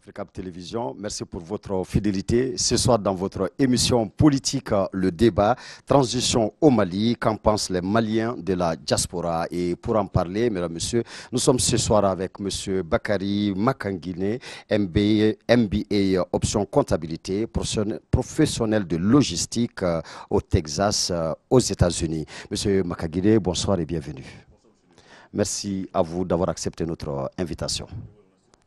Africa Télévision, merci pour votre fidélité. Ce soir, dans votre émission politique, le débat, transition au Mali, qu'en pensent les Maliens de la diaspora? Et pour en parler, mesdames, messieurs, nous sommes ce soir avec monsieur Bakary Makangine, MBA option comptabilité, professionnel de logistique au Texas, aux États-Unis. Monsieur Makangine, bonsoir et bienvenue. Merci à vous d'avoir accepté notre invitation.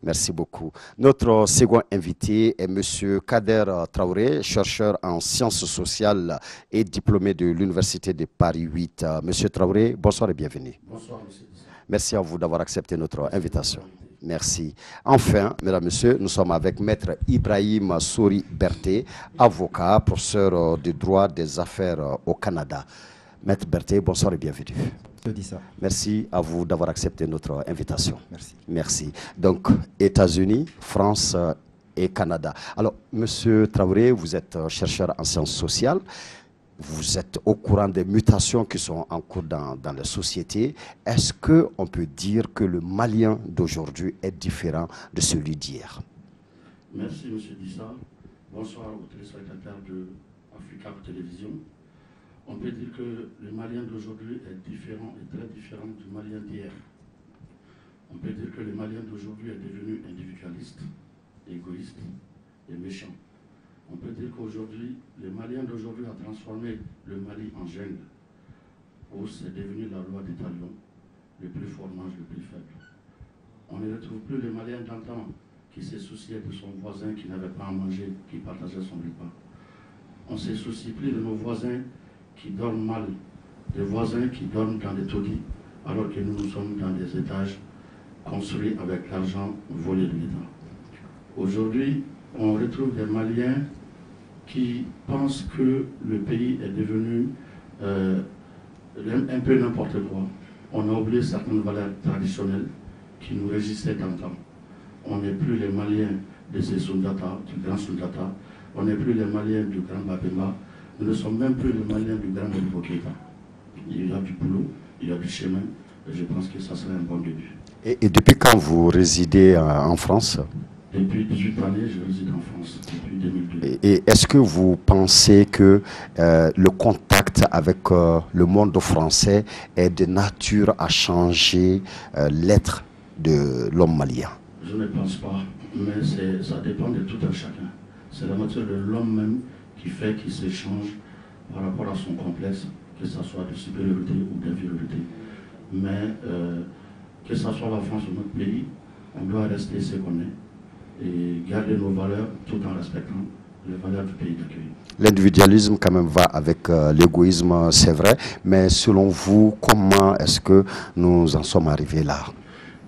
Merci beaucoup. Notre second invité est M. Kader Traoré, chercheur en sciences sociales et diplômé de l'Université de Paris 8. Monsieur Traoré, bonsoir et bienvenue. Bonsoir, monsieur. Merci à vous d'avoir accepté notre invitation. Merci. Enfin, mesdames, messieurs, nous sommes avec Maître Ibrahim Souri Berté, avocat, professeur de droit des affaires au Canada. Maître Berté, bonsoir et bienvenue. Je dis ça. Merci à vous d'avoir accepté notre invitation. Merci. Merci. Donc, États-Unis, France et Canada. Alors, Monsieur Traoré, vous êtes chercheur en sciences sociales. Vous êtes au courant des mutations qui sont en cours dans la société. Est-ce qu'on peut dire que le Malien d'aujourd'hui est différent de celui d'hier? Merci, Monsieur Dissa. Bonsoir aux téléspectateurs de Africa Télévision. On peut dire que le Malien d'aujourd'hui est différent et très différent du Malien d'hier. On peut dire que le Malien d'aujourd'hui est devenu individualiste, égoïste et méchant. On peut dire qu'aujourd'hui, le Malien d'aujourd'hui a transformé le Mali en jungle, où c'est devenu la loi des talions, le plus fort mange le plus faible. On ne retrouve plus le Malien d'antan qui se souciait de son voisin qui n'avait pas à manger, qui partageait son repas. On ne se soucie plus de nos voisins qui dorment mal, des voisins qui dorment dans des taudis, alors que nous sommes dans des étages construits avec l'argent volé de l'État. Aujourd'hui, on retrouve des Maliens qui pensent que le pays est devenu un peu n'importe quoi. On a oublié certaines valeurs traditionnelles qui nous régissaient d'antan. On n'est plus les Maliens de ces Sundata, du grand Sundata, on n'est plus les Maliens du grand Babemba. Nous ne sommes même plus les Maliens du grand Modibo Keïta. Il y a du boulot, il y a du chemin, et je pense que ça serait un bon début. Et depuis quand vous résidez en France? Depuis 18 années, je réside en France, depuis 2002. Et est-ce que vous pensez que le contact avec le monde français est de nature à changer l'être de l'homme malien? Je ne pense pas, mais ça dépend de tout un chacun. C'est la nature de l'homme même qui fait qu'il se change par rapport à son complexe, que ce soit de supériorité ou d'infériorité. Mais que ce soit la France ou notre pays, on doit rester ce qu'on est et garder nos valeurs tout en respectant les valeurs du pays d'accueil. L'individualisme quand même va avec l'égoïsme, c'est vrai, mais selon vous, comment est-ce que nous en sommes arrivés là?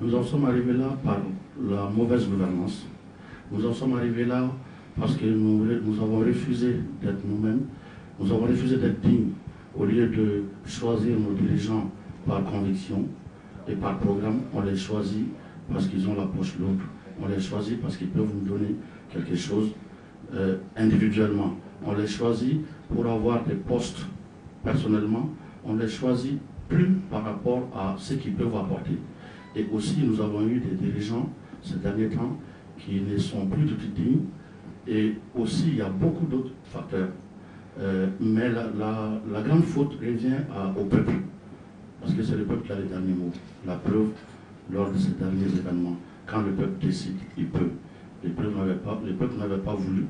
Nous en sommes arrivés là par la mauvaise gouvernance. Nous en sommes arrivés là parce que nous avons refusé d'être nous-mêmes, nous avons refusé d'être dignes. Au lieu de choisir nos dirigeants par conviction et par programme, on les choisit parce qu'ils ont la poche lourde. On les choisit parce qu'ils peuvent nous donner quelque chose individuellement. On les choisit pour avoir des postes personnellement. On les choisit plus par rapport à ce qu'ils peuvent apporter. Et aussi, nous avons eu des dirigeants ces derniers temps qui ne sont plus tout dignes. Et aussi, il y a beaucoup d'autres facteurs. Mais la grande faute revient au peuple. Parce que c'est le peuple qui a les derniers mots. La preuve, lors de ces derniers événements, quand le peuple décide, il peut. Le peuple n'avait pas voulu.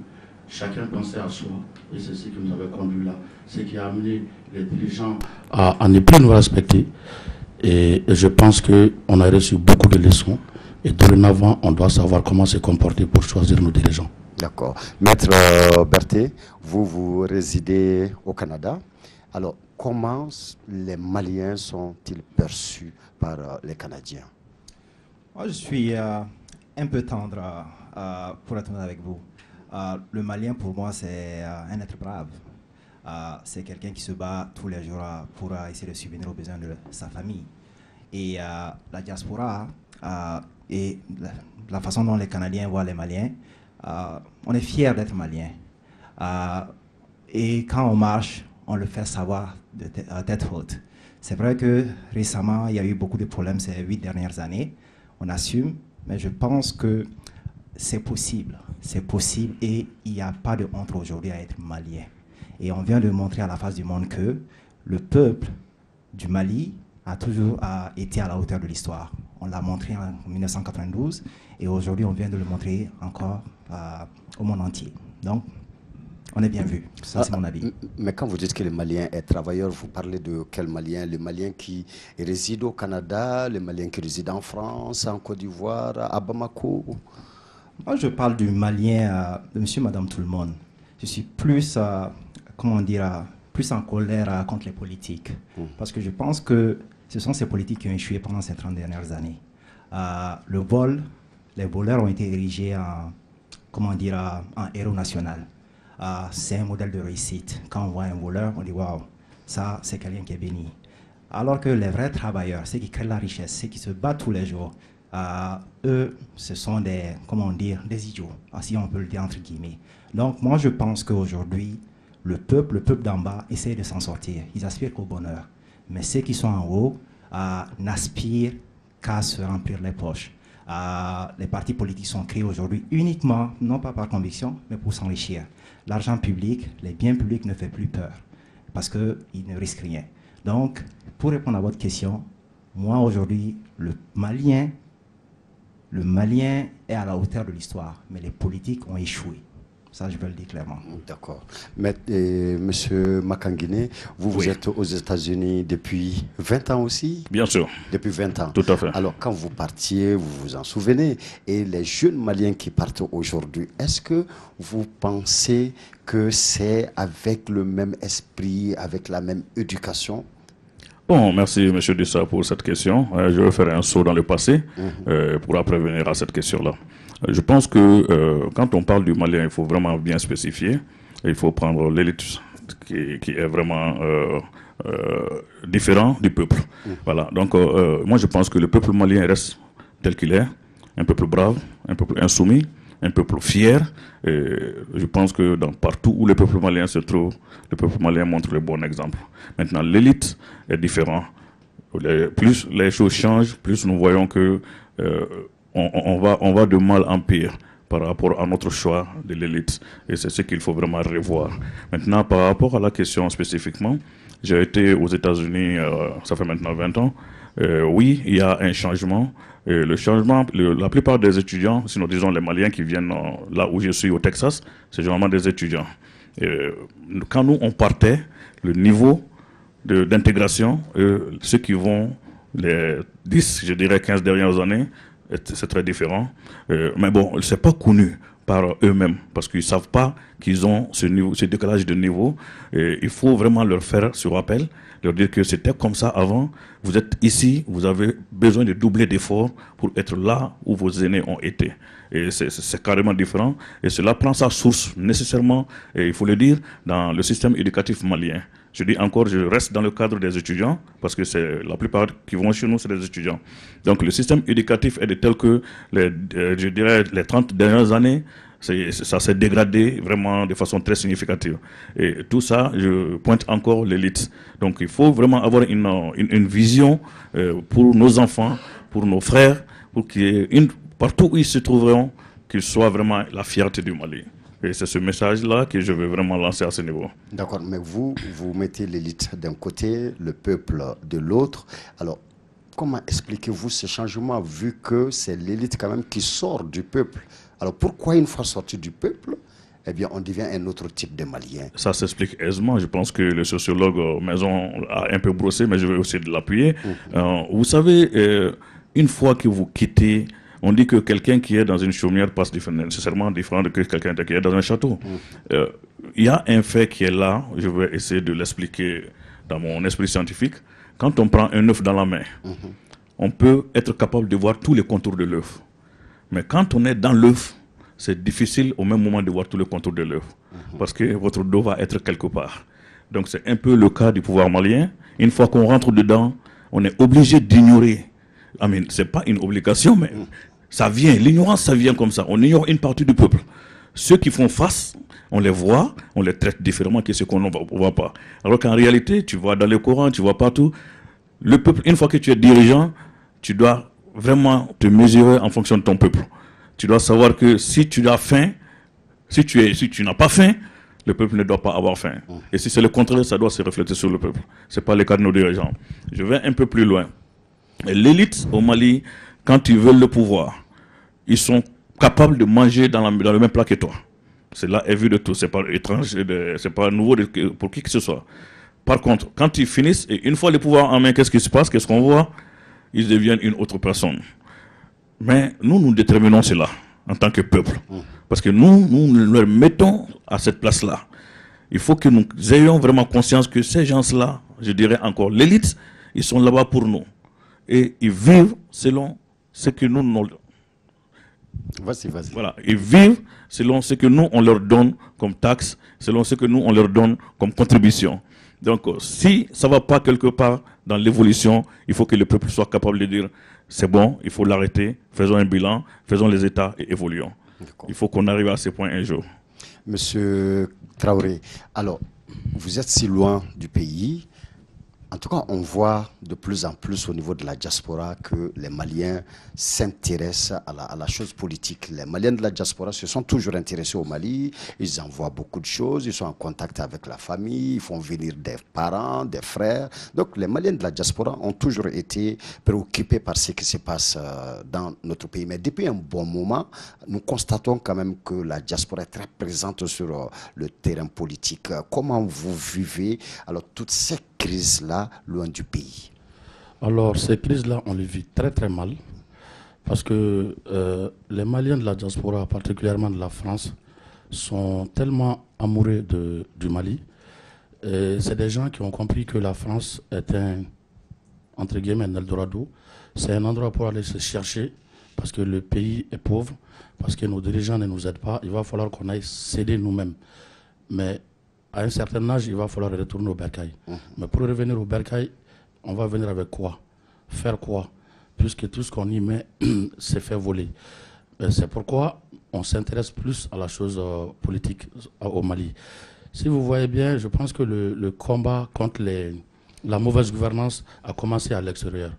Chacun pensait à soi. Et c'est ce qui nous avait conduit là. Ce qui a amené les dirigeants à ne plus nous respecter. Et je pense qu'on a reçu beaucoup de leçons. Et dorénavant, on doit savoir comment se comporter pour choisir nos dirigeants. D'accord. Maître Berté, vous résidez au Canada. Alors, comment les Maliens sont-ils perçus par les Canadiens? Moi, je suis un peu tendre, pour être honnête avec vous. Le Malien, pour moi, c'est un être brave. C'est quelqu'un qui se bat tous les jours pour essayer de subvenir aux besoins de sa famille. Et la diaspora et la façon dont les Canadiens voient les Maliens, on est fiers d'être Maliens. Et quand on marche, on le fait savoir de tête haute. C'est vrai que récemment, il y a eu beaucoup de problèmes ces 8 dernières années. On assume, mais je pense que c'est possible et il n'y a pas de honte aujourd'hui à être malien. Et on vient de montrer à la face du monde que le peuple du Mali a toujours été à la hauteur de l'histoire. On l'a montré en 1992 et aujourd'hui on vient de le montrer encore au monde entier. Donc, on est bien vu, ça c'est mon avis. Mais quand vous dites que le Malien est travailleur, vous parlez de quel Malien? Le Malien qui réside au Canada, le Malien qui réside en France, en Côte d'Ivoire, à Bamako? Moi je parle du Malien, de monsieur, madame, tout le monde. Je suis plus, plus en colère contre les politiques. Parce que je pense que ce sont ces politiques qui ont échoué pendant ces 30 dernières années. Le vol, les voleurs ont été érigés en héros national. C'est un modèle de réussite. Quand on voit un voleur, on dit waouh, ça c'est quelqu'un qui est béni. Alors que les vrais travailleurs, ceux qui créent la richesse, ceux qui se battent tous les jours, eux, ce sont des idiots, si on peut le dire entre guillemets. Donc moi je pense qu'aujourd'hui, le peuple d'en bas essaie de s'en sortir. Ils aspirent qu'au bonheur. Mais ceux qui sont en haut n'aspirent qu'à se remplir les poches. Les partis politiques sont créés aujourd'hui uniquement, non pas par conviction, mais pour s'enrichir. L'argent public, les biens publics ne fait plus peur parce qu'ils ne risquent rien. Donc, pour répondre à votre question, moi aujourd'hui, le Malien est à la hauteur de l'histoire, mais les politiques ont échoué. Ça, je veux le dire clairement. D'accord. Mais, monsieur Makangine, vous êtes aux États-Unis depuis 20 ans aussi? Bien sûr. Depuis 20 ans. Tout à fait. Alors, quand vous partiez, vous vous en souvenez. Et les jeunes Maliens qui partent aujourd'hui, est-ce que vous pensez que c'est avec le même esprit, avec la même éducation? Bon, merci M. Dissa pour cette question. Je vais faire un saut dans le passé pour après venir à cette question-là. Je pense que quand on parle du Malien, il faut vraiment bien spécifier. Il faut prendre l'élite qui est vraiment différent du peuple. Voilà. Donc, moi, je pense que le peuple malien reste tel qu'il est, un peuple brave, un peuple insoumis, un peuple fier. Et je pense que partout où le peuple malien se trouve, le peuple malien montre le bon exemple. Maintenant, l'élite est différente. Plus les choses changent, plus nous voyons que on va de mal en pire par rapport à notre choix de l'élite. Et c'est ce qu'il faut vraiment revoir. Maintenant, par rapport à la question spécifiquement, j'ai été aux États-Unis, ça fait maintenant 20 ans. Oui, il y a un changement. Le changement, la plupart des étudiants, si nous disons les Maliens qui viennent là où je suis, au Texas, c'est généralement des étudiants. Quand nous, on partait, le niveau d'intégration, ceux qui vont les 10, je dirais 15 dernières années, c'est très différent. Mais bon, ce n'est pas connu par eux-mêmes parce qu'ils ne savent pas qu'ils ont ce décalage de niveau. Il faut vraiment leur faire ce rappel, leur dire que c'était comme ça avant. Vous êtes ici, vous avez besoin de doubler d'efforts pour être là où vos aînés ont été. Et c'est carrément différent. Et cela prend sa source nécessairement, et il faut le dire, dans le système éducatif malien. Je dis encore, je reste dans le cadre des étudiants, parce que c'est la plupart qui vont chez nous, c'est des étudiants. Donc le système éducatif est de tel que, je dirais, les 30 dernières années, ça s'est dégradé vraiment de façon très significative. Et tout ça, je pointe encore l'élite. Donc il faut vraiment avoir une vision pour nos enfants, pour nos frères, pour partout où ils se trouveront, qu'ils soient vraiment la fierté du Mali. Et c'est ce message-là que je veux vraiment lancer à ce niveau. D'accord, mais vous mettez l'élite d'un côté, le peuple de l'autre. Alors, comment expliquez-vous ce changement, vu que c'est l'élite quand même qui sort du peuple? Alors, pourquoi une fois sorti du peuple, eh bien, on devient un autre type de Malien? Ça s'explique aisément. Je pense que le sociologue Maison a un peu brossé, mais je vais aussi l'appuyer. Vous savez, une fois que vous quittez... On dit que quelqu'un qui est dans une chaumière passe nécessairement différent de quelqu'un qui est dans un château. Il y a un fait qui est là, je vais essayer de l'expliquer dans mon esprit scientifique. Quand on prend un œuf dans la main, on peut être capable de voir tous les contours de l'œuf. Mais quand on est dans l'œuf, c'est difficile au même moment de voir tous les contours de l'œuf. Parce que votre dos va être quelque part. Donc c'est un peu le cas du pouvoir malien. Une fois qu'on rentre dedans, on est obligé d'ignorer. Ce n'est pas une obligation, mais ça vient. L'ignorance, ça vient comme ça. On ignore une partie du peuple. Ceux qui font face, on les voit, on les traite différemment que ceux qu'on ne voit pas. Alors qu'en réalité, tu vois dans le Coran, tu vois partout, le peuple, une fois que tu es dirigeant, tu dois vraiment te mesurer en fonction de ton peuple. tu dois savoir que si tu as faim, si tu n'as pas faim, le peuple ne doit pas avoir faim. Et si c'est le contraire, ça doit se refléter sur le peuple. Ce n'est pas le cas de nos dirigeants. Je vais un peu plus loin. L'élite au Mali, quand ils veulent le pouvoir, ils sont capables de manger dans le même plat que toi. Cela est vu de tout. Ce n'est pas étrange, ce n'est pas nouveau pour qui que ce soit. Par contre, quand ils finissent, et une fois le pouvoir en main, qu'est-ce qui se passe? Qu'est-ce qu'on voit? Ils deviennent une autre personne. Mais nous déterminons cela en tant que peuple. Parce que nous leur mettons à cette place-là. Il faut que nous ayons vraiment conscience que ces gens-là, je dirais encore l'élite, ils sont là-bas pour nous. Et ils vivent selon ce que nous... Vas-y. Voilà, ils vivent selon ce que nous, on leur donne comme taxe, selon ce que nous, on leur donne comme contribution. Donc, si ça ne va pas quelque part dans l'évolution, il faut que le peuple soit capable de dire c'est bon, il faut l'arrêter, faisons un bilan, faisons les états et évoluons. Il faut qu'on arrive à ce point un jour. Monsieur Traoré, alors, vous êtes si loin du pays. En tout cas, on voit de plus en plus au niveau de la diaspora que les Maliens s'intéressent à la chose politique. Les Maliens de la diaspora se sont toujours intéressés au Mali. Ils envoient beaucoup de choses. Ils sont en contact avec la famille. Ils font venir des parents, des frères. Donc, les Maliens de la diaspora ont toujours été préoccupés par ce qui se passe dans notre pays. Mais depuis un bon moment, nous constatons quand même que la diaspora est très présente sur le terrain politique. Comment vous vivez alors toutes ces crises-là loin du pays? Alors, ces crises-là, on les vit très très mal parce que les Maliens de la diaspora, particulièrement de la France, sont tellement amoureux du Mali. C'est des gens qui ont compris que la France est entre guillemets, un Eldorado. C'est un endroit pour aller se chercher parce que le pays est pauvre, parce que nos dirigeants ne nous aident pas. Il va falloir qu'on aille s'aider nous-mêmes. Mais à un certain âge, il va falloir retourner au bercail. Mais pour revenir au bercail, on va venir avec quoi? Faire quoi? Puisque tout ce qu'on y met s'est fait voler. C'est pourquoi on s'intéresse plus à la chose politique au Mali. Si vous voyez bien, je pense que le combat contre la mauvaise gouvernance a commencé à l'extérieur.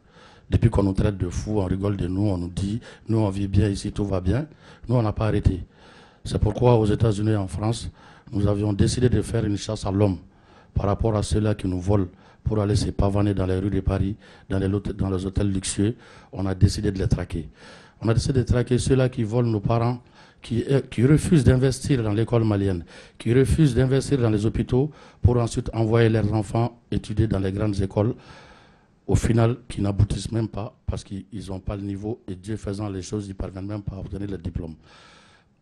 Depuis qu'on nous traite de fous, on rigole de nous, on nous dit, nous on vit bien ici, tout va bien. Nous, on n'a pas arrêté. C'est pourquoi aux États-Unis et en France, nous avions décidé de faire une chasse à l'homme par rapport à ceux-là qui nous volent pour aller se pavaner dans les rues de Paris, dans les hôtels luxueux. On a décidé de les traquer. On a décidé de traquer ceux-là qui volent nos parents, qui refusent d'investir dans l'école malienne, qui refusent d'investir dans les hôpitaux pour ensuite envoyer leurs enfants étudier dans les grandes écoles, au final, qui n'aboutissent même pas parce qu'ils n'ont pas le niveau et Dieu faisant les choses, ils ne parviennent même pas à obtenir le diplôme.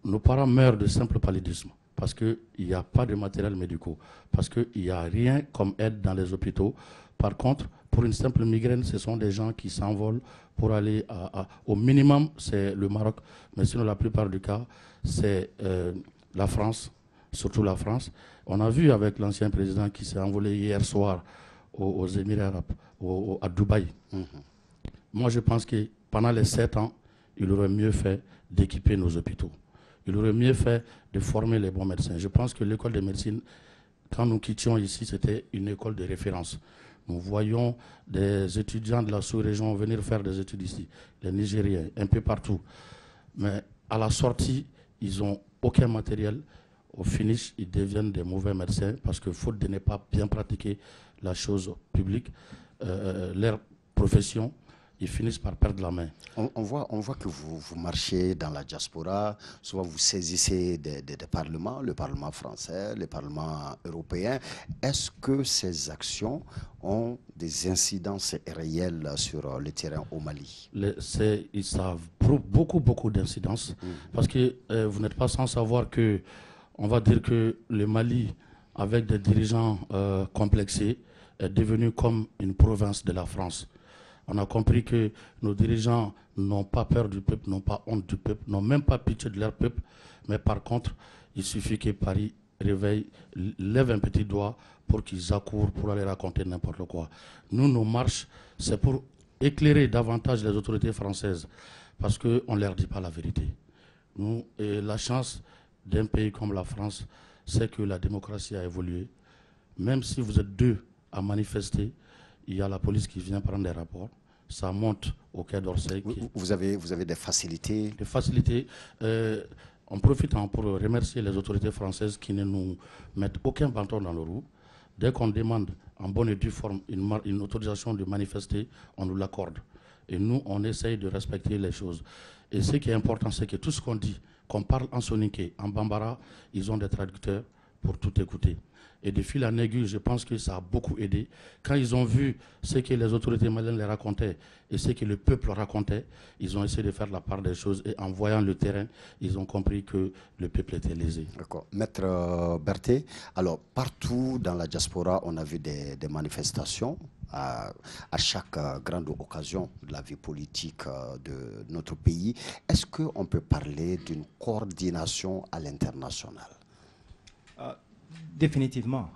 Nos parents meurent de simple paludisme parce qu'il n'y a pas de matériel médical, parce qu'il n'y a rien comme aide dans les hôpitaux. Par contre, pour une simple migraine, ce sont des gens qui s'envolent pour aller au minimum, c'est le Maroc, mais sinon la plupart du cas, c'est la France, surtout la France. On a vu avec l'ancien président qui s'est envolé hier soir aux Émirats arabes, à Dubaï. Moi, je pense que pendant les 7 ans, il aurait mieux fait d'équiper nos hôpitaux. Il aurait mieux fait de former les bons médecins. Je pense que l'école de médecine, quand nous quittions ici, c'était une école de référence. Nous voyons des étudiants de la sous-région venir faire des études ici, les Nigériens, un peu partout. Mais à la sortie, ils n'ont aucun matériel. Au finish, ils deviennent des mauvais médecins parce que faute de ne pas bien pratiquer la chose publique, leur profession, ils finissent par perdre la main. On voit que vous marchez dans la diaspora, souvent vous saisissez des parlements, le Parlement français, le Parlement européen. Est-ce que ces actions ont des incidences réelles sur le terrain au Mali? Ils savent beaucoup d'incidences, parce que vous n'êtes pas sans savoir que, on va dire que le Mali, avec des dirigeants complexés, est devenu comme une province de la France. On a compris que nos dirigeants n'ont pas peur du peuple, n'ont pas honte du peuple, n'ont même pas pitié de leur peuple. Mais par contre, il suffit que Paris réveille, lève un petit doigt pour qu'ils accourent, pour aller raconter n'importe quoi. Nous, nos marches, c'est pour éclairer davantage les autorités françaises, parce qu'on ne leur dit pas la vérité. Nous, et la chance d'un pays comme la France, c'est que la démocratie a évolué. Même si vous êtes 2 à manifester, il y a la police qui vient prendre des rapports. ça monte au Quai d'Orsay. Vous avez des facilités? Des facilités. On profite pour remercier les autorités françaises qui ne nous mettent aucun bâton dans le roue. Dès qu'on demande en bonne et due forme une autorisation de manifester, on nous l'accorde. Et nous, on essaye de respecter les choses. Et ce qui est important, c'est que tout ce qu'on dit, qu'on parle en soninké, en bambara, ils ont des traducteurs pour tout écouter. Et de fil en aiguille, je pense que ça a beaucoup aidé. Quand ils ont vu ce que les autorités maliennes les racontaient et ce que le peuple racontait, ils ont essayé de faire la part des choses. Et en voyant le terrain, ils ont compris que le peuple était lésé. D'accord. Maître Berthet, alors partout dans la diaspora, on a vu des manifestations à chaque grande occasion de la vie politique de notre pays. Est-ce qu'on peut parler d'une coordination à l'international? Définitivement.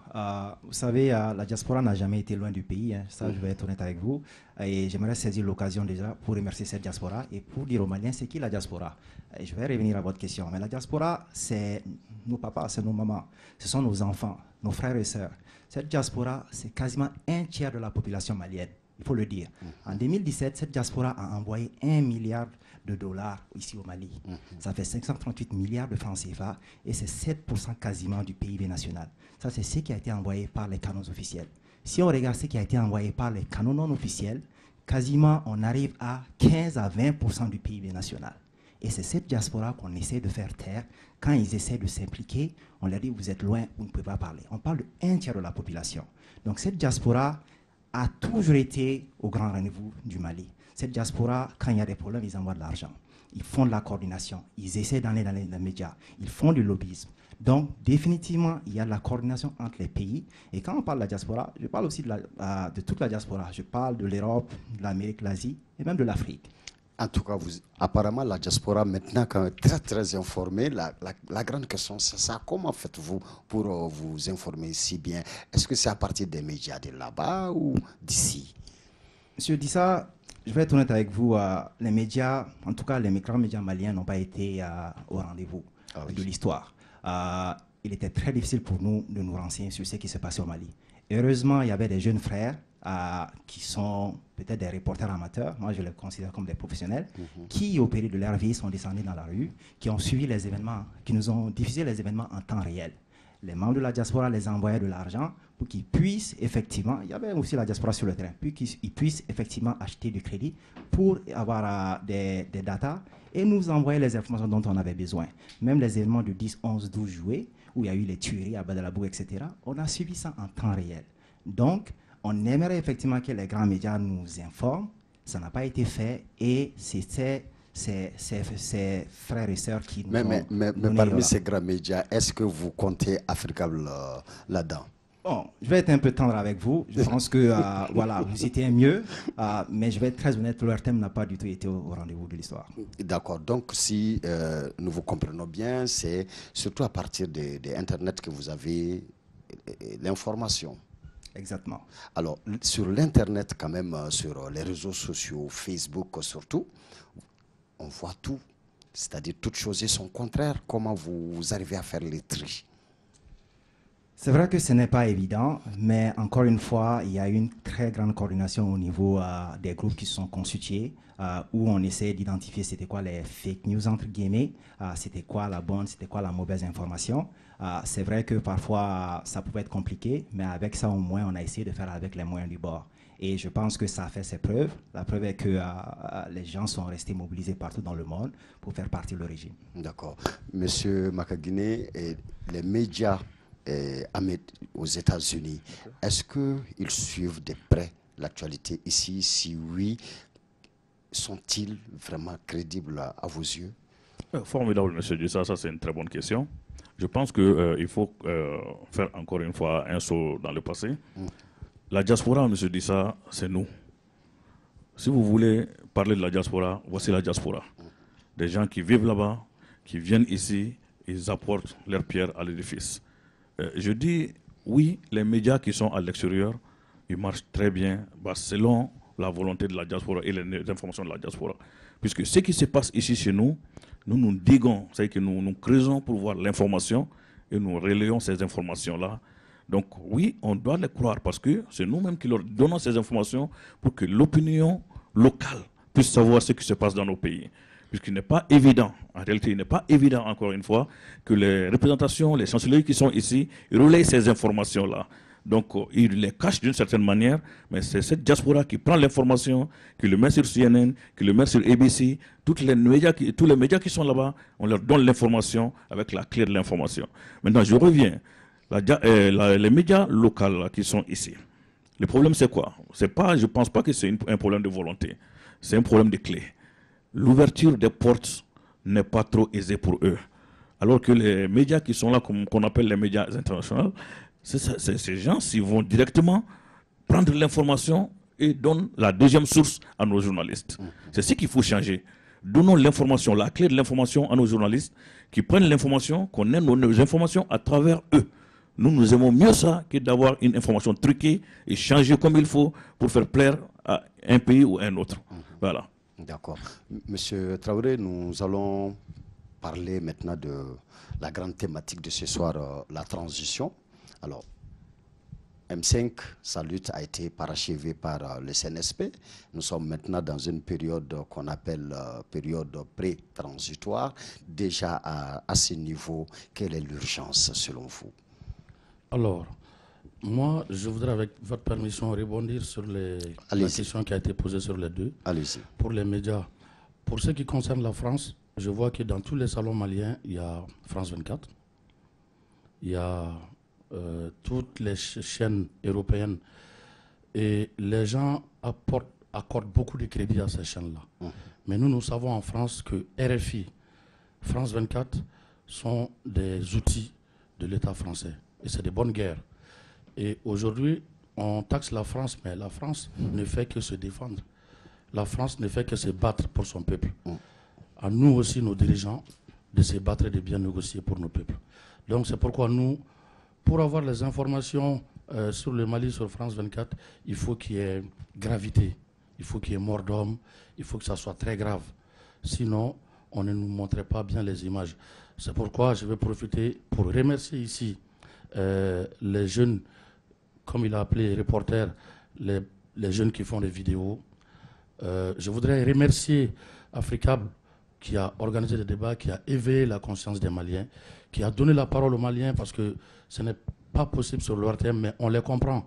Vous savez, la diaspora n'a jamais été loin du pays. Hein. Ça, je vais être honnête avec vous. Et j'aimerais saisir l'occasion déjà pour remercier cette diaspora et pour dire aux Maliens, c'est qui la diaspora? Et je vais revenir à votre question. Mais la diaspora, c'est nos papas, c'est nos mamans. Ce sont nos enfants, nos frères et sœurs. Cette diaspora, c'est quasiment un tiers de la population malienne. Il faut le dire. En 2017, cette diaspora a envoyé 1 milliard de dollars ici au Mali. Ça fait 538 milliards de francs CFA et c'est 7% quasiment du PIB national. Ça, c'est ce qui a été envoyé par les canaux officiels. Si on regarde ce qui a été envoyé par les canaux non officiels, quasiment on arrive à 15 à 20% du PIB national. Et c'est cette diaspora qu'on essaie de faire taire. Quand ils essaient de s'impliquer, on leur dit vous êtes loin, vous ne pouvez pas parler. On parle d'un tiers de la population. Donc cette diaspora a toujours été au grand rendez-vous du Mali. Cette diaspora, quand il y a des problèmes, ils envoient de l'argent. Ils font de la coordination. Ils essaient d'aller dans les médias. Ils font du lobbyisme. Donc, définitivement, il y a de la coordination entre les pays. Et quand on parle de la diaspora, je parle aussi de toute la diaspora. Je parle de l'Europe, de l'Amérique, l'Asie et même de l'Afrique. En tout cas, apparemment, la diaspora, maintenant, quand même très, très informée, la grande question, c'est ça. Comment faites-vous pour vous informer si bien? Est-ce que c'est à partir des médias de là-bas ou d'ici? Monsieur Dissa, je vais être honnête avec vous. Les médias, en tout cas, les grands médias maliens n'ont pas été au rendez-vous de l'histoire. Il était très difficile pour nous de nous renseigner sur ce qui se passait au Mali. Heureusement, il y avait des jeunes frères qui sont peut-être des reporters amateurs, moi je les considère comme des professionnels, qui au péril de leur vie sont descendus dans la rue, qui ont suivi les événements, qui nous ont diffusé les événements en temps réel. Les membres de la diaspora les envoyaient de l'argent pour qu'ils puissent effectivement, il y avait aussi la diaspora sur le terrain, puis qu'ils puissent effectivement acheter du crédit pour avoir des datas et nous envoyer les informations dont on avait besoin. Même les événements de 10, 11, 12 juillet, où il y a eu les tueries à Badalabou, etc., on a suivi ça en temps réel. Donc, on aimerait effectivement que les grands médias nous informent. Ça n'a pas été fait et c'était ces frères et sœurs qui nous ont mais parmi ces grands médias, est-ce que vous comptez Africable là-dedans? Bon, je vais être un peu tendre avec vous. Je pense que voilà, vous étiez mieux, mais je vais être très honnête, leur thème n'a pas du tout été au rendez-vous de l'histoire. D'accord. Donc, si nous vous comprenons bien, c'est surtout à partir d'Internet que vous avez l'information. Exactement. Alors, sur l'Internet, quand même, sur les réseaux sociaux, Facebook surtout, on voit tout. C'est-à-dire, toutes choses et son contraire. Comment vous arrivez à faire les tris? C'est vrai que ce n'est pas évident, mais encore une fois, il y a une très grande coordination au niveau des groupes qui se sont constitués, où on essaie d'identifier c'était quoi les fake news, entre guillemets, c'était quoi la bonne, c'était quoi la mauvaise information. C'est vrai que parfois, ça pouvait être compliqué, mais avec ça, au moins, on a essayé de faire avec les moyens du bord. Et je pense que ça a fait ses preuves. La preuve est que les gens sont restés mobilisés partout dans le monde pour faire partie du régime. D'accord. Monsieur Makagine, les médias aux États-Unis, est-ce qu'ils suivent de près l'actualité ici? Si oui, sont-ils vraiment crédibles à vos yeux? Formidable, monsieur Dissa, ça c'est une très bonne question. Je pense qu'il faut faire encore une fois un saut dans le passé. La diaspora, monsieur Dissa, c'est nous. Si vous voulez parler de la diaspora, voici la diaspora. Des gens qui vivent là-bas, qui viennent ici, ils apportent leur pierre à l'édifice. Je dis, oui, les médias qui sont à l'extérieur, ils marchent très bien selon la volonté de la diaspora et les informations de la diaspora. Puisque ce qui se passe ici chez nous, nous diguons, c'est-à-dire que nous creusons pour voir l'information et nous relayons ces informations-là. Donc oui, on doit les croire parce que c'est nous-mêmes qui leur donnons ces informations pour que l'opinion locales puissent savoir ce qui se passe dans nos pays. Puisqu'il n'est pas évident, en réalité, il n'est pas évident, encore une fois, que les représentations, les chancelleries qui sont ici relayent ces informations-là. Donc, ils les cachent d'une certaine manière, mais c'est cette diaspora qui prend l'information, qui le met sur CNN, qui le met sur ABC, tous les médias qui sont là-bas, on leur donne l'information avec la clé de l'information. Maintenant, je reviens. Les médias locaux là, qui sont ici, le problème c'est quoi? Je ne pense pas que c'est un problème de volonté, c'est un problème de clé. L'ouverture des portes n'est pas trop aisée pour eux. Alors que les médias qui sont là, qu'on appelle les médias internationaux, ces gens ils vont directement prendre l'information et donnent la deuxième source à nos journalistes. C'est ce qu'il faut changer. Donnons l'information, la clé de l'information à nos journalistes qui prennent l'information, qu'on ait nos informations à travers eux. Nous aimons mieux ça que d'avoir une information truquée et changée comme il faut pour faire plaire à un pays ou à un autre. Voilà. D'accord. Monsieur Traoré, nous allons parler maintenant de la grande thématique de ce soir, la transition. Alors, M5, sa lutte a été parachevée par le CNSP. Nous sommes maintenant dans une période qu'on appelle période pré-transitoire. Déjà à ce niveau, quelle est l'urgence selon vous? Alors, moi, je voudrais, avec votre permission, rebondir sur la question qui a été posée sur les deux. Allez-y. Pour les médias. Pour ce qui concerne la France, je vois que dans tous les salons maliens, il y a France 24. Il y a toutes les chaînes européennes. Et les gens accordent beaucoup de crédit à ces chaînes-là. Mais nous savons en France que RFI, France 24 sont des outils de l'État français. Et c'est de bonnes guerres. Et aujourd'hui, on taxe la France, mais la France ne fait que se défendre. La France ne fait que se battre pour son peuple. À nous aussi, nos dirigeants, de se battre et de bien négocier pour nos peuples. Donc c'est pourquoi nous, pour avoir les informations sur le Mali, sur France 24, il faut qu'il y ait gravité, il faut qu'il y ait mort d'homme, il faut que ça soit très grave. Sinon, on ne nous montrait pas bien les images. C'est pourquoi je vais profiter pour remercier ici les jeunes, comme il a appelé reporters, les jeunes qui font des vidéos. Je voudrais remercier Africable qui a organisé des débats, qui a éveillé la conscience des Maliens, qui a donné la parole aux Maliens parce que ce n'est pas possible sur l'ORTM, mais on les comprend.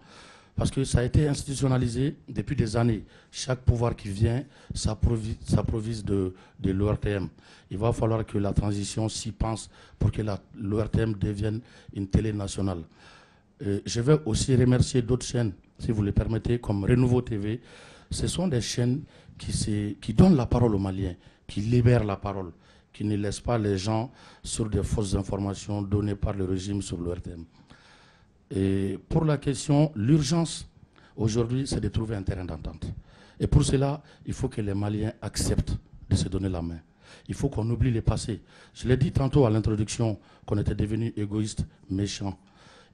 Parce que ça a été institutionnalisé depuis des années. Chaque pouvoir qui vient s'improvise de l'ORTM. Il va falloir que la transition s'y pense pour que l'ORTM devienne une télé nationale. Je vais aussi remercier d'autres chaînes, si vous le permettez, comme Renouveau TV. Ce sont des chaînes qui donnent la parole aux Maliens, qui libèrent la parole, qui ne laissent pas les gens sur des fausses informations données par le régime sur l'ORTM. Et pour la question, l'urgence, aujourd'hui, c'est de trouver un terrain d'entente. Et pour cela, il faut que les Maliens acceptent de se donner la main. Il faut qu'on oublie le passé. Je l'ai dit tantôt à l'introduction, qu'on était devenus égoïstes, méchants.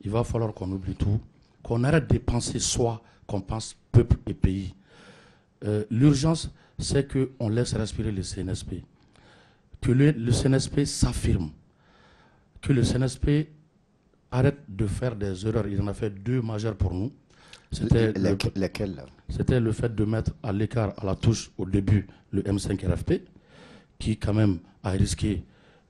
Il va falloir qu'on oublie tout, qu'on arrête de penser soi, qu'on pense peuple et pays. L'urgence, c'est qu'on laisse respirer le CNSP. Que le CNSP s'affirme. Que le CNSP arrête de faire des erreurs. Il en a fait deux majeures pour nous. Lesquelles? C'était le fait de mettre à l'écart, à la touche, au début, le M5 RFP, qui quand même a risqué,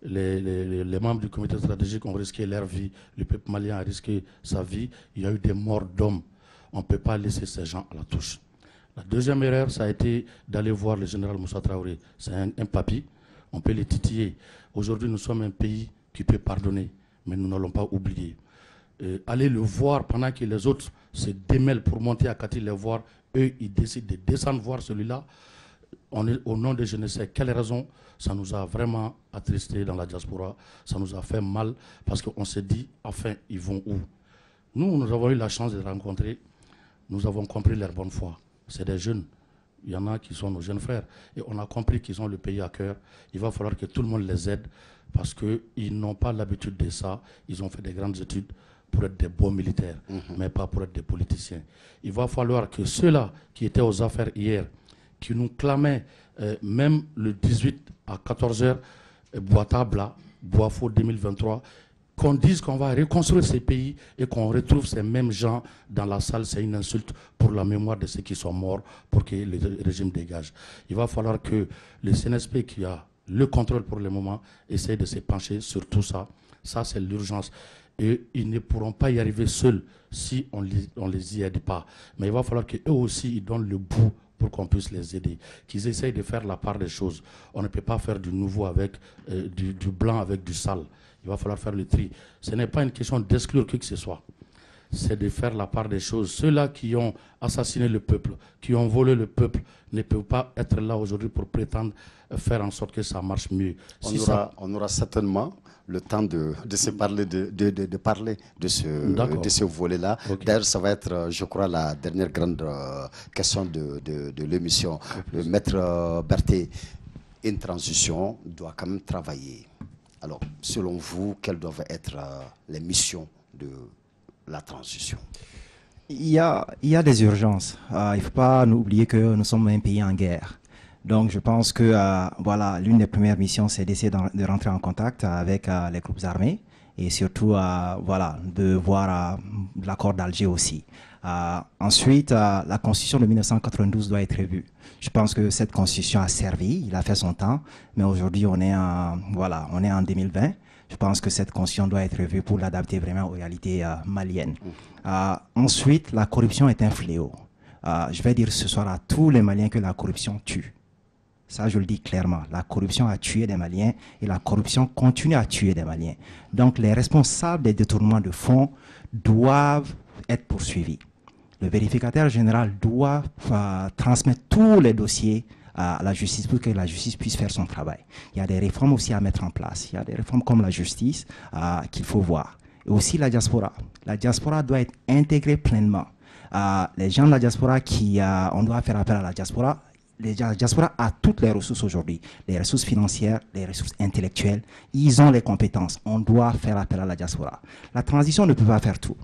les membres du comité stratégique ont risqué leur vie, le peuple malien a risqué sa vie, il y a eu des morts d'hommes. On ne peut pas laisser ces gens à la touche. La deuxième erreur, ça a été d'aller voir le général Moussa Traoré. C'est un papy, on peut les titiller. Aujourd'hui, nous sommes un pays qui peut pardonner, mais nous n'allons pas oublier. Aller le voir pendant que les autres se démêlent pour monter à Kati les voir, eux, ils décident de descendre voir celui-là. Au nom de je ne sais quelle raison, ça nous a vraiment attristés dans la diaspora, ça nous a fait mal, parce qu'on s'est dit, enfin, ils vont où? Nous avons eu la chance de les rencontrer, nous avons compris leur bonne foi. C'est des jeunes, il y en a qui sont nos jeunes frères, et on a compris qu'ils ont le pays à cœur. Il va falloir que tout le monde les aide, parce qu'ils n'ont pas l'habitude de ça, ils ont fait des grandes études pour être des bons militaires, mais pas pour être des politiciens. Il va falloir que ceux-là qui étaient aux affaires hier, qui nous clamaient, même le 18 à 14h, Boitable, Boifo 2023, Qu'on dise qu'on va reconstruire ces pays et qu'on retrouve ces mêmes gens dans la salle, c'est une insulte pour la mémoire de ceux qui sont morts, pour que le régime dégage. Il va falloir que le CNSP, qui a le contrôle pour le moment, essaye de se pencher sur tout ça. Ça, c'est l'urgence. Et ils ne pourront pas y arriver seuls si on les y aide pas. Mais il va falloir qu'eux aussi, ils donnent le bout pour qu'on puisse les aider, qu'ils essayent de faire la part des choses. On ne peut pas faire du nouveau avec du blanc avec du sale. Il va falloir faire le tri. Ce n'est pas une question d'exclure qui que ce soit. C'est de faire la part des choses. Ceux-là qui ont assassiné le peuple, qui ont volé le peuple, ne peuvent pas être là aujourd'hui pour prétendre faire en sorte que ça marche mieux. On aura certainement le temps de se parler de parler de ce volet-là. Okay. D'ailleurs, ça va être, je crois, la dernière grande question de l'émission. Maître Berthet, une transition doit quand même travailler. Alors, selon vous, quelles doivent être les missions de la transition? Il y a des urgences. Il ne faut pas oublier que nous sommes un pays en guerre. Donc, je pense que voilà, l'une des premières missions, c'est d'essayer de rentrer en contact avec les groupes armés et surtout voilà, de voir l'accord d'Alger aussi. Ensuite, la constitution de 1992 doit être revue. Je pense que cette constitution a servi, il a fait son temps, mais aujourd'hui on est en 2020. Je pense que cette constitution doit être revue pour l'adapter vraiment aux réalités maliennes. Ensuite, la corruption est un fléau. Je vais dire ce soir à tous les Maliens que la corruption tue. Ça, je le dis clairement. La corruption a tué des Maliens et la corruption continue à tuer des Maliens. Donc, les responsables des détournements de fonds doivent être poursuivis. Le vérificateur général doit transmettre tous les dossiers à la justice pour que la justice puisse faire son travail. Il y a des réformes aussi à mettre en place. Il y a des réformes comme la justice qu'il faut voir. Et aussi la diaspora. La diaspora doit être intégrée pleinement. Les gens de la diaspora on doit faire appel à la diaspora. La diaspora a toutes les ressources aujourd'hui, les ressources financières, les ressources intellectuelles. Ils ont les compétences. On doit faire appel à la diaspora. La transition ne peut pas faire tout.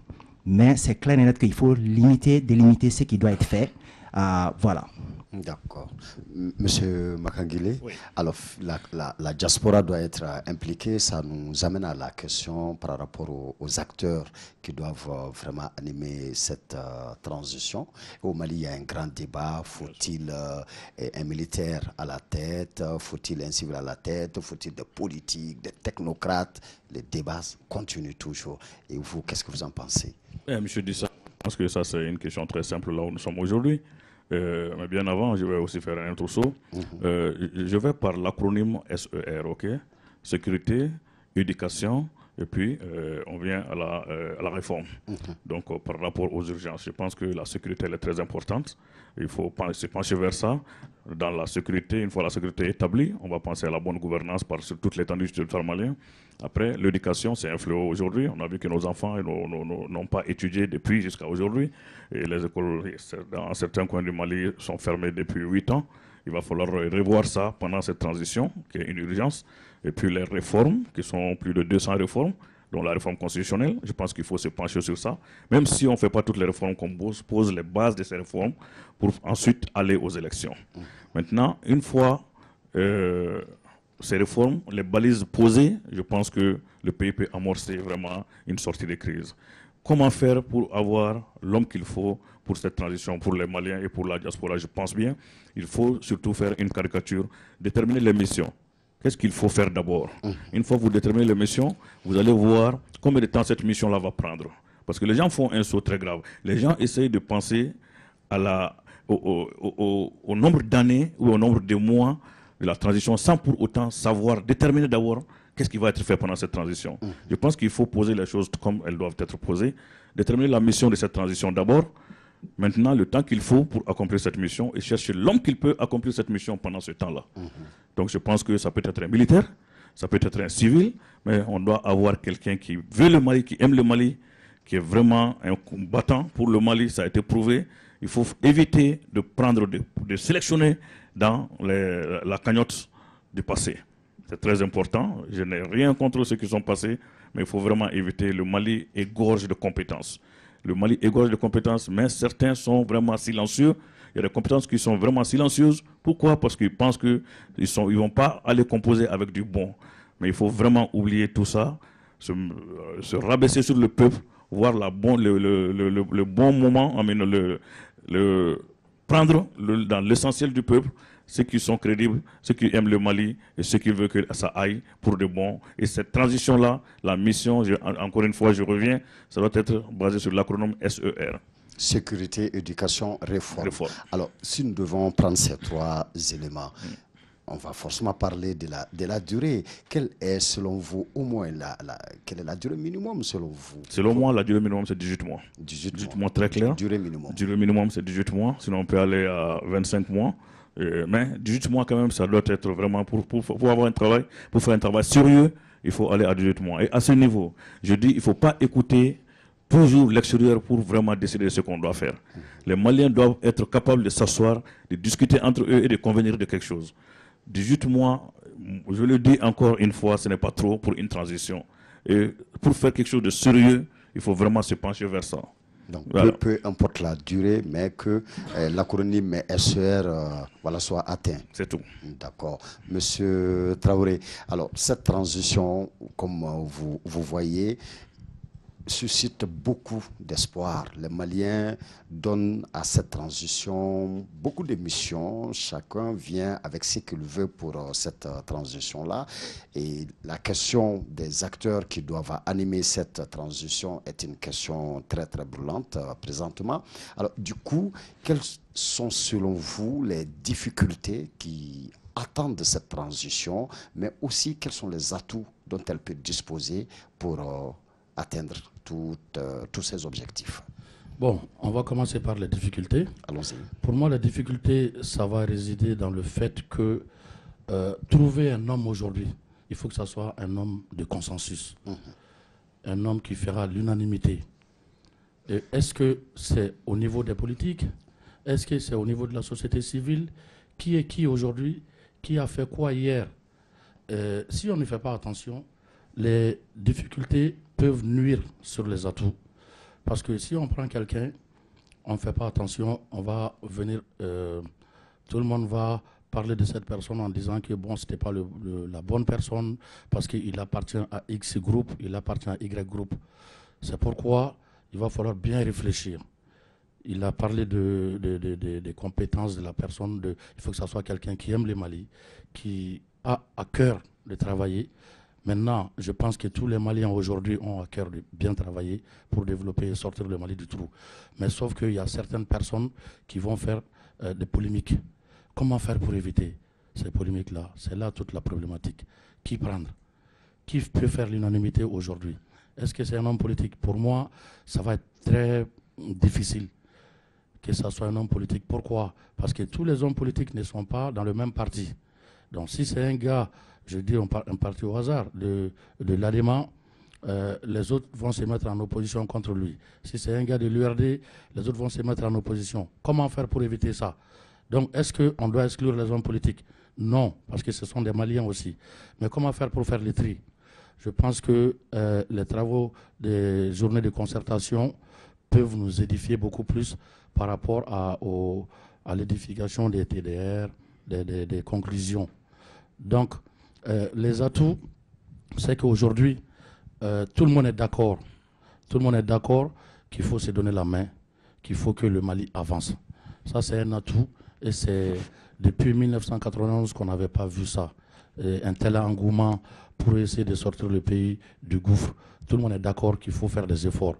Mais c'est clair et net qu'il faut délimiter ce qui doit être fait. Voilà. D'accord. Monsieur Makangile, oui. Alors la diaspora doit être impliquée. Ça nous amène à la question par rapport aux acteurs qui doivent vraiment animer cette transition. Au Mali, il y a un grand débat. Faut-il un militaire à la tête? Faut-il un civil à la tête? Faut-il des politiques, des technocrates? Les débats continuent toujours. Et vous, qu'est-ce que vous en pensez? Monsieur Dissa, je pense que ça c'est une question très simple là où nous sommes aujourd'hui. Mais bien avant, je vais aussi faire un trousseau. Je vais par l'acronyme SER, ok? Sécurité, éducation, et puis on vient à la réforme. Donc par rapport aux urgences, je pense que la sécurité elle est très importante. Il faut se pencher vers ça. Dans la sécurité, une fois la sécurité établie, on va penser à la bonne gouvernance sur toute l'étendue du territoire malien. Après, l'éducation, c'est un fléau aujourd'hui. On a vu que nos enfants n'ont pas étudié depuis jusqu'à aujourd'hui. Et les écoles, dans certains coins du Mali, sont fermées depuis 8 ans. Il va falloir revoir ça pendant cette transition, qui est une urgence. Et puis les réformes, qui sont plus de 200 réformes, dont la réforme constitutionnelle, je pense qu'il faut se pencher sur ça. Même si on ne fait pas toutes les réformes, qu'on pose les bases de ces réformes pour ensuite aller aux élections. Maintenant, une fois ces réformes, les balises posées, je pense que le pays peut amorcer vraiment une sortie de crise. Comment faire pour avoir l'homme qu'il faut pour cette transition, pour les Maliens et pour la diaspora? Je pense bien, il faut surtout faire une caricature, déterminer les missions. Qu'est-ce qu'il faut faire d'abord? Une fois que vous déterminez les missions, vous allez voir combien de temps cette mission-là va prendre. Parce que les gens font un saut très grave. Les gens essayent de penser au nombre d'années ou au nombre de mois de la transition sans pour autant savoir, déterminer d'abord qu'est-ce qui va être fait pendant cette transition. Je pense qu'il faut poser les choses comme elles doivent être posées, déterminer la mission de cette transition d'abord, maintenant le temps qu'il faut pour accomplir cette mission et chercher l'homme qui peut accomplir cette mission pendant ce temps-là. Donc je pense que ça peut être un militaire, ça peut être un civil, mais on doit avoir quelqu'un qui veut le Mali, qui aime le Mali, qui est vraiment un combattant pour le Mali, ça a été prouvé. Il faut éviter de prendre, de sélectionner dans la cagnotte du passé. C'est très important. Je n'ai rien contre ceux qui sont passés, mais il faut vraiment éviter. Le Mali égorge de compétences. Le Mali égorge de compétences, mais certains sont vraiment silencieux. Il y a des compétences qui sont vraiment silencieuses. Pourquoi? Parce qu'ils pensent qu'ils ne vont pas aller composer avec du bon. Mais il faut vraiment oublier tout ça. se rabaisser sur le peuple, voir le bon moment, prendre dans l'essentiel du peuple, ceux qui sont crédibles, ceux qui aiment le Mali et ceux qui veulent que ça aille pour de bon. Et cette transition-là, la mission, encore une fois, je reviens, ça doit être basé sur l'acronyme SER. Sécurité, éducation, réforme. Alors, si nous devons prendre ces trois éléments, on va forcément parler de la durée. Quelle est, selon vous, au moins, quelle est la durée minimum, selon vous? Selon moi, la durée minimum, c'est 18 mois. 18 mois, très clair. Durée minimum. Durée minimum, c'est 18 mois. Sinon, on peut aller à 25 mois. Mais 18 mois, quand même, ça doit être vraiment pour avoir un travail, pour faire un travail sérieux, il faut aller à 18 mois. Et à ce niveau, je dis, il ne faut pas écouter toujours l'extérieur pour vraiment décider de ce qu'on doit faire. Les Maliens doivent être capables de s'asseoir, de discuter entre eux et de convenir de quelque chose. 18 mois, je le dis encore une fois, ce n'est pas trop pour une transition. Et pour faire quelque chose de sérieux, il faut vraiment se pencher vers ça. Donc, voilà. peu importe la durée, mais que l'acronyme SER soit atteint. C'est tout. D'accord. Monsieur Traoré, alors cette transition, comme vous voyez, suscite beaucoup d'espoir. Les Maliens donnent à cette transition beaucoup de missions. Chacun vient avec ce qu'il veut pour cette transition-là. Et la question des acteurs qui doivent animer cette transition est une question très, très brûlante présentement. Alors, du coup, quelles sont selon vous les difficultés qui attendent de cette transition, mais aussi quels sont les atouts dont elle peut disposer pour atteindre tous ces objectifs? Bon, on va commencer par les difficultés. Allons-y. Pour moi, la difficulté, ça va résider dans le fait que trouver un homme aujourd'hui, il faut que ça soit un homme de consensus. Un homme qui fera l'unanimité. Est-ce que c'est au niveau des politiques? Est-ce que c'est au niveau de la société civile? Qui est qui aujourd'hui? Qui a fait quoi hier? Si on ne fait pas attention, les difficultés peuvent nuire sur les atouts. Parce que si on prend quelqu'un, on ne fait pas attention, on va venir, tout le monde va parler de cette personne en disant que bon, ce n'était pas la bonne personne parce qu'il appartient à X groupe, il appartient à Y groupe. C'est pourquoi il va falloir bien réfléchir. Il a parlé des compétences de la personne. Il faut que ce soit quelqu'un qui aime le Mali, qui a à cœur de travailler. Maintenant, je pense que tous les Maliens aujourd'hui ont à cœur de bien travailler pour développer et sortir le Mali du trou. Mais sauf qu'il y a certaines personnes qui vont faire des polémiques. Comment faire pour éviter ces polémiques-là? C'est là toute la problématique. Qui prendre? Qui peut faire l'unanimité aujourd'hui? Est-ce que c'est un homme politique? Pour moi, ça va être très difficile que ce soit un homme politique. Pourquoi? Parce que tous les hommes politiques ne sont pas dans le même parti. Donc si c'est un gars, je dis un parti au hasard, de l'ADEMA, les autres vont se mettre en opposition contre lui. Si c'est un gars de l'URD, les autres vont se mettre en opposition. Comment faire pour éviter ça? Donc est-ce qu'on doit exclure les hommes politiques? Non, parce que ce sont des Maliens aussi. Mais comment faire pour faire les tri? Je pense que les travaux des journées de concertation peuvent nous édifier beaucoup plus par rapport à l'édification des TDR, des conclusions. Donc, les atouts, c'est qu'aujourd'hui, tout le monde est d'accord. Tout le monde est d'accord qu'il faut se donner la main, qu'il faut que le Mali avance. Ça, c'est un atout. Et c'est depuis 1991 qu'on n'avait pas vu ça. Un tel engouement pour essayer de sortir le pays du gouffre. Tout le monde est d'accord qu'il faut faire des efforts.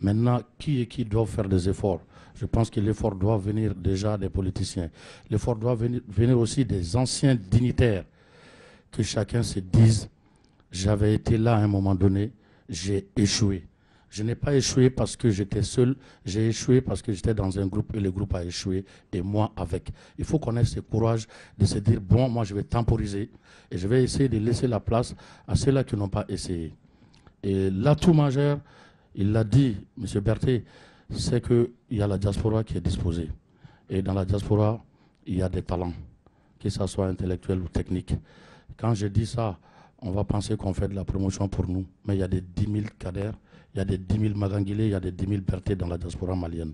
Maintenant, qui doit faire des efforts? Je pense que l'effort doit venir déjà des politiciens. L'effort doit venir aussi des anciens dignitaires. Que chacun se dise, j'avais été là à un moment donné, j'ai échoué. Je n'ai pas échoué parce que j'étais seul, j'ai échoué parce que j'étais dans un groupe et le groupe a échoué et moi avec. Il faut qu'on ait ce courage de se dire, bon, moi je vais temporiser et je vais essayer de laisser la place à ceux-là qui n'ont pas essayé. Et l'atout majeur, il l'a dit, M. Berthet, c'est qu'il y a la diaspora qui est disposée. Et dans la diaspora, il y a des talents, que ce soit intellectuel ou technique. Quand je dis ça, on va penser qu'on fait de la promotion pour nous. Mais il y a des 10 000 cadres, il y a des 10 000 Magangilé, il y a des 10 000 Berthet dans la diaspora malienne.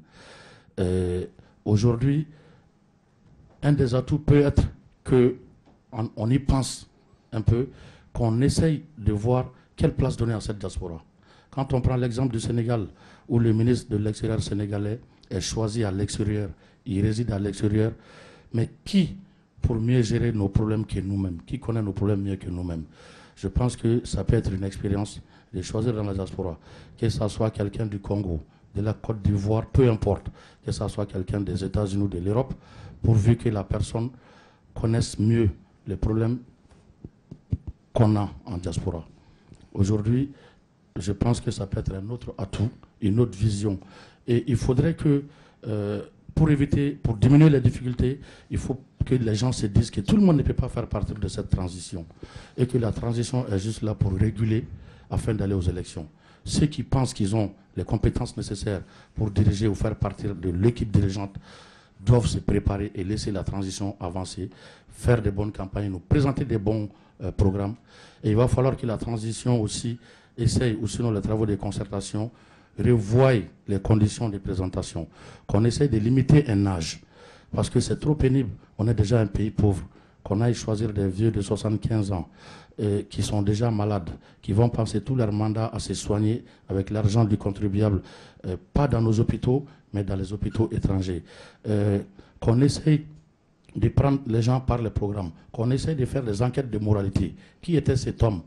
Aujourd'hui, un des atouts peut être qu'on y pense un peu, qu'on essaye de voir quelle place donner à cette diaspora? Quand on prend l'exemple du Sénégal, où le ministre de l'Extérieur sénégalais est choisi à l'extérieur, il réside à l'extérieur, mais qui, pour mieux gérer nos problèmes que nous-mêmes, qui connaît nos problèmes mieux que nous-mêmes? Je pense que ça peut être une expérience de choisir dans la diaspora, que ce soit quelqu'un du Congo, de la Côte d'Ivoire, peu importe, que ce soit quelqu'un des États-Unis ou de l'Europe, pourvu que la personne connaisse mieux les problèmes qu'on a en diaspora. Aujourd'hui, je pense que ça peut être un autre atout, une autre vision. Et il faudrait que, pour diminuer les difficultés, il faut que les gens se disent que tout le monde ne peut pas faire partie de cette transition. Et que la transition est juste là pour réguler afin d'aller aux élections. Ceux qui pensent qu'ils ont les compétences nécessaires pour diriger ou faire partie de l'équipe dirigeante doivent se préparer et laisser la transition avancer, faire de bonnes campagnes, nous présenter des bons programmes. Et il va falloir que la transition aussi essaye, ou sinon les travaux de concertation, revoient les conditions de présentation, qu'on essaye de limiter un âge, parce que c'est trop pénible. On est déjà un pays pauvre, qu'on aille choisir des vieux de 75 ans, qui sont déjà malades, qui vont passer tout leur mandat à se soigner avec l'argent du contribuable, pas dans nos hôpitaux, mais dans les hôpitaux étrangers. Qu'on essaye de prendre les gens par les programmes, qu'on essaye de faire des enquêtes de moralité. Qui était cet homme?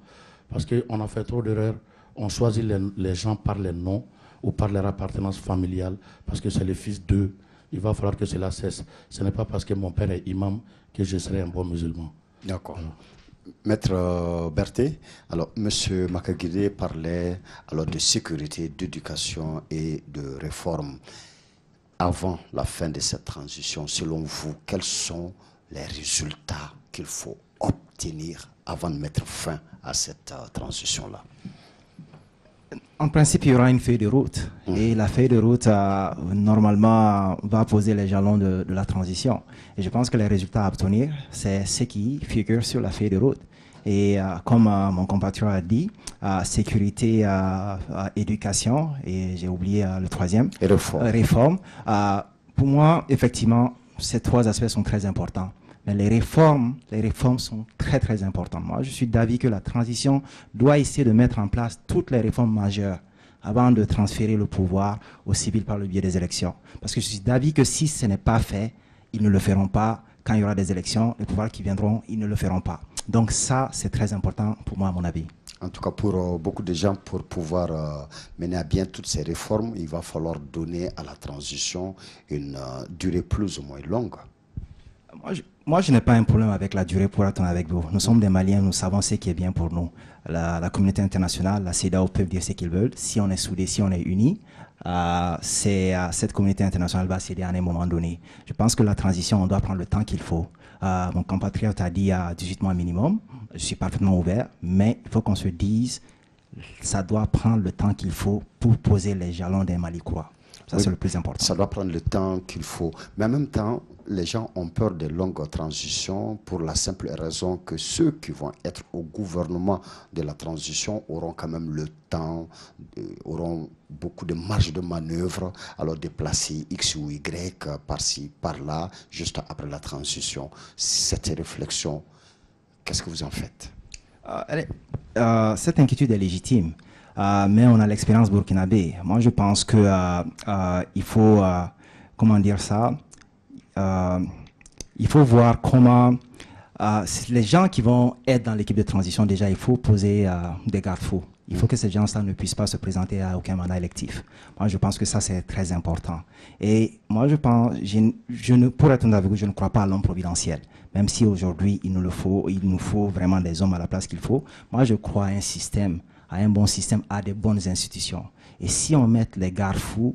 Parce qu'on a fait trop d'erreurs. On choisit les gens par les noms ou par leur appartenance familiale, parce que c'est le fils d'eux. Il va falloir que cela cesse. Ce n'est pas parce que mon père est imam que je serai un bon musulman. D'accord. Voilà. Maître Berthet, alors M. Makagile parlait alors de sécurité, d'éducation et de réforme. Avant la fin de cette transition, selon vous, quels sont les résultats qu'il faut obtenir avant de mettre fin à cette transition-là? En principe, il y aura une feuille de route. Et la feuille de route, normalement, va poser les jalons de la transition. Et je pense que les résultats à obtenir, c'est ce qui figure sur la feuille de route. Et comme mon compatriote a dit, sécurité, éducation, et j'ai oublié le troisième, et réforme. Pour moi, effectivement, ces trois aspects sont très importants. Mais les réformes sont très très importantes. Moi, je suis d'avis que la transition doit essayer de mettre en place toutes les réformes majeures avant de transférer le pouvoir aux civils par le biais des élections. Parce que je suis d'avis que si ce n'est pas fait, ils ne le feront pas. Quand il y aura des élections, les pouvoirs qui viendront, ils ne le feront pas. Donc ça, c'est très important pour moi, à mon avis. En tout cas, pour beaucoup de gens, pour pouvoir mener à bien toutes ces réformes, il va falloir donner à la transition une durée plus ou moins longue. Moi, je n'ai pas un problème avec la durée, pour être avec vous. Nous sommes des Maliens, nous savons ce qui est bien pour nous. La communauté internationale, la CEDEAO peuvent dire ce qu'ils veulent. Si on est soudés, si on est unis, cette communauté internationale va céder à un moment donné. Je pense que la transition, on doit prendre le temps qu'il faut. Mon compatriote a dit à 18 mois minimum. Je suis parfaitement ouvert, mais il faut qu'on se dise, ça doit prendre le temps qu'il faut pour poser les jalons d'un Mali courant. Ça, oui, c'est le plus important. Ça doit prendre le temps qu'il faut. Mais en même temps, les gens ont peur des longues transitions pour la simple raison que ceux qui vont être au gouvernement de la transition auront quand même le temps, auront beaucoup de marge de manœuvre, alors déplacer X ou Y par-ci, par-là, juste après la transition. Cette réflexion, qu'est-ce que vous en faites? Cette inquiétude est légitime. Mais on a l'expérience burkinabé. Moi, je pense que il faut, comment dire ça, il faut voir comment les gens qui vont être dans l'équipe de transition, déjà, il faut poser des garde-fous. Il faut que ces gens-là ne puissent pas se présenter à aucun mandat électif. Moi, je pense que ça, c'est très important. Et moi, je pense, pour être honnête avec vous, je ne crois pas à l'homme providentiel. Même si aujourd'hui, il nous faut vraiment des hommes à la place qu'il faut. Moi, je crois à un système, à un bon système, à des bonnes institutions. Et si on met les garde-fous,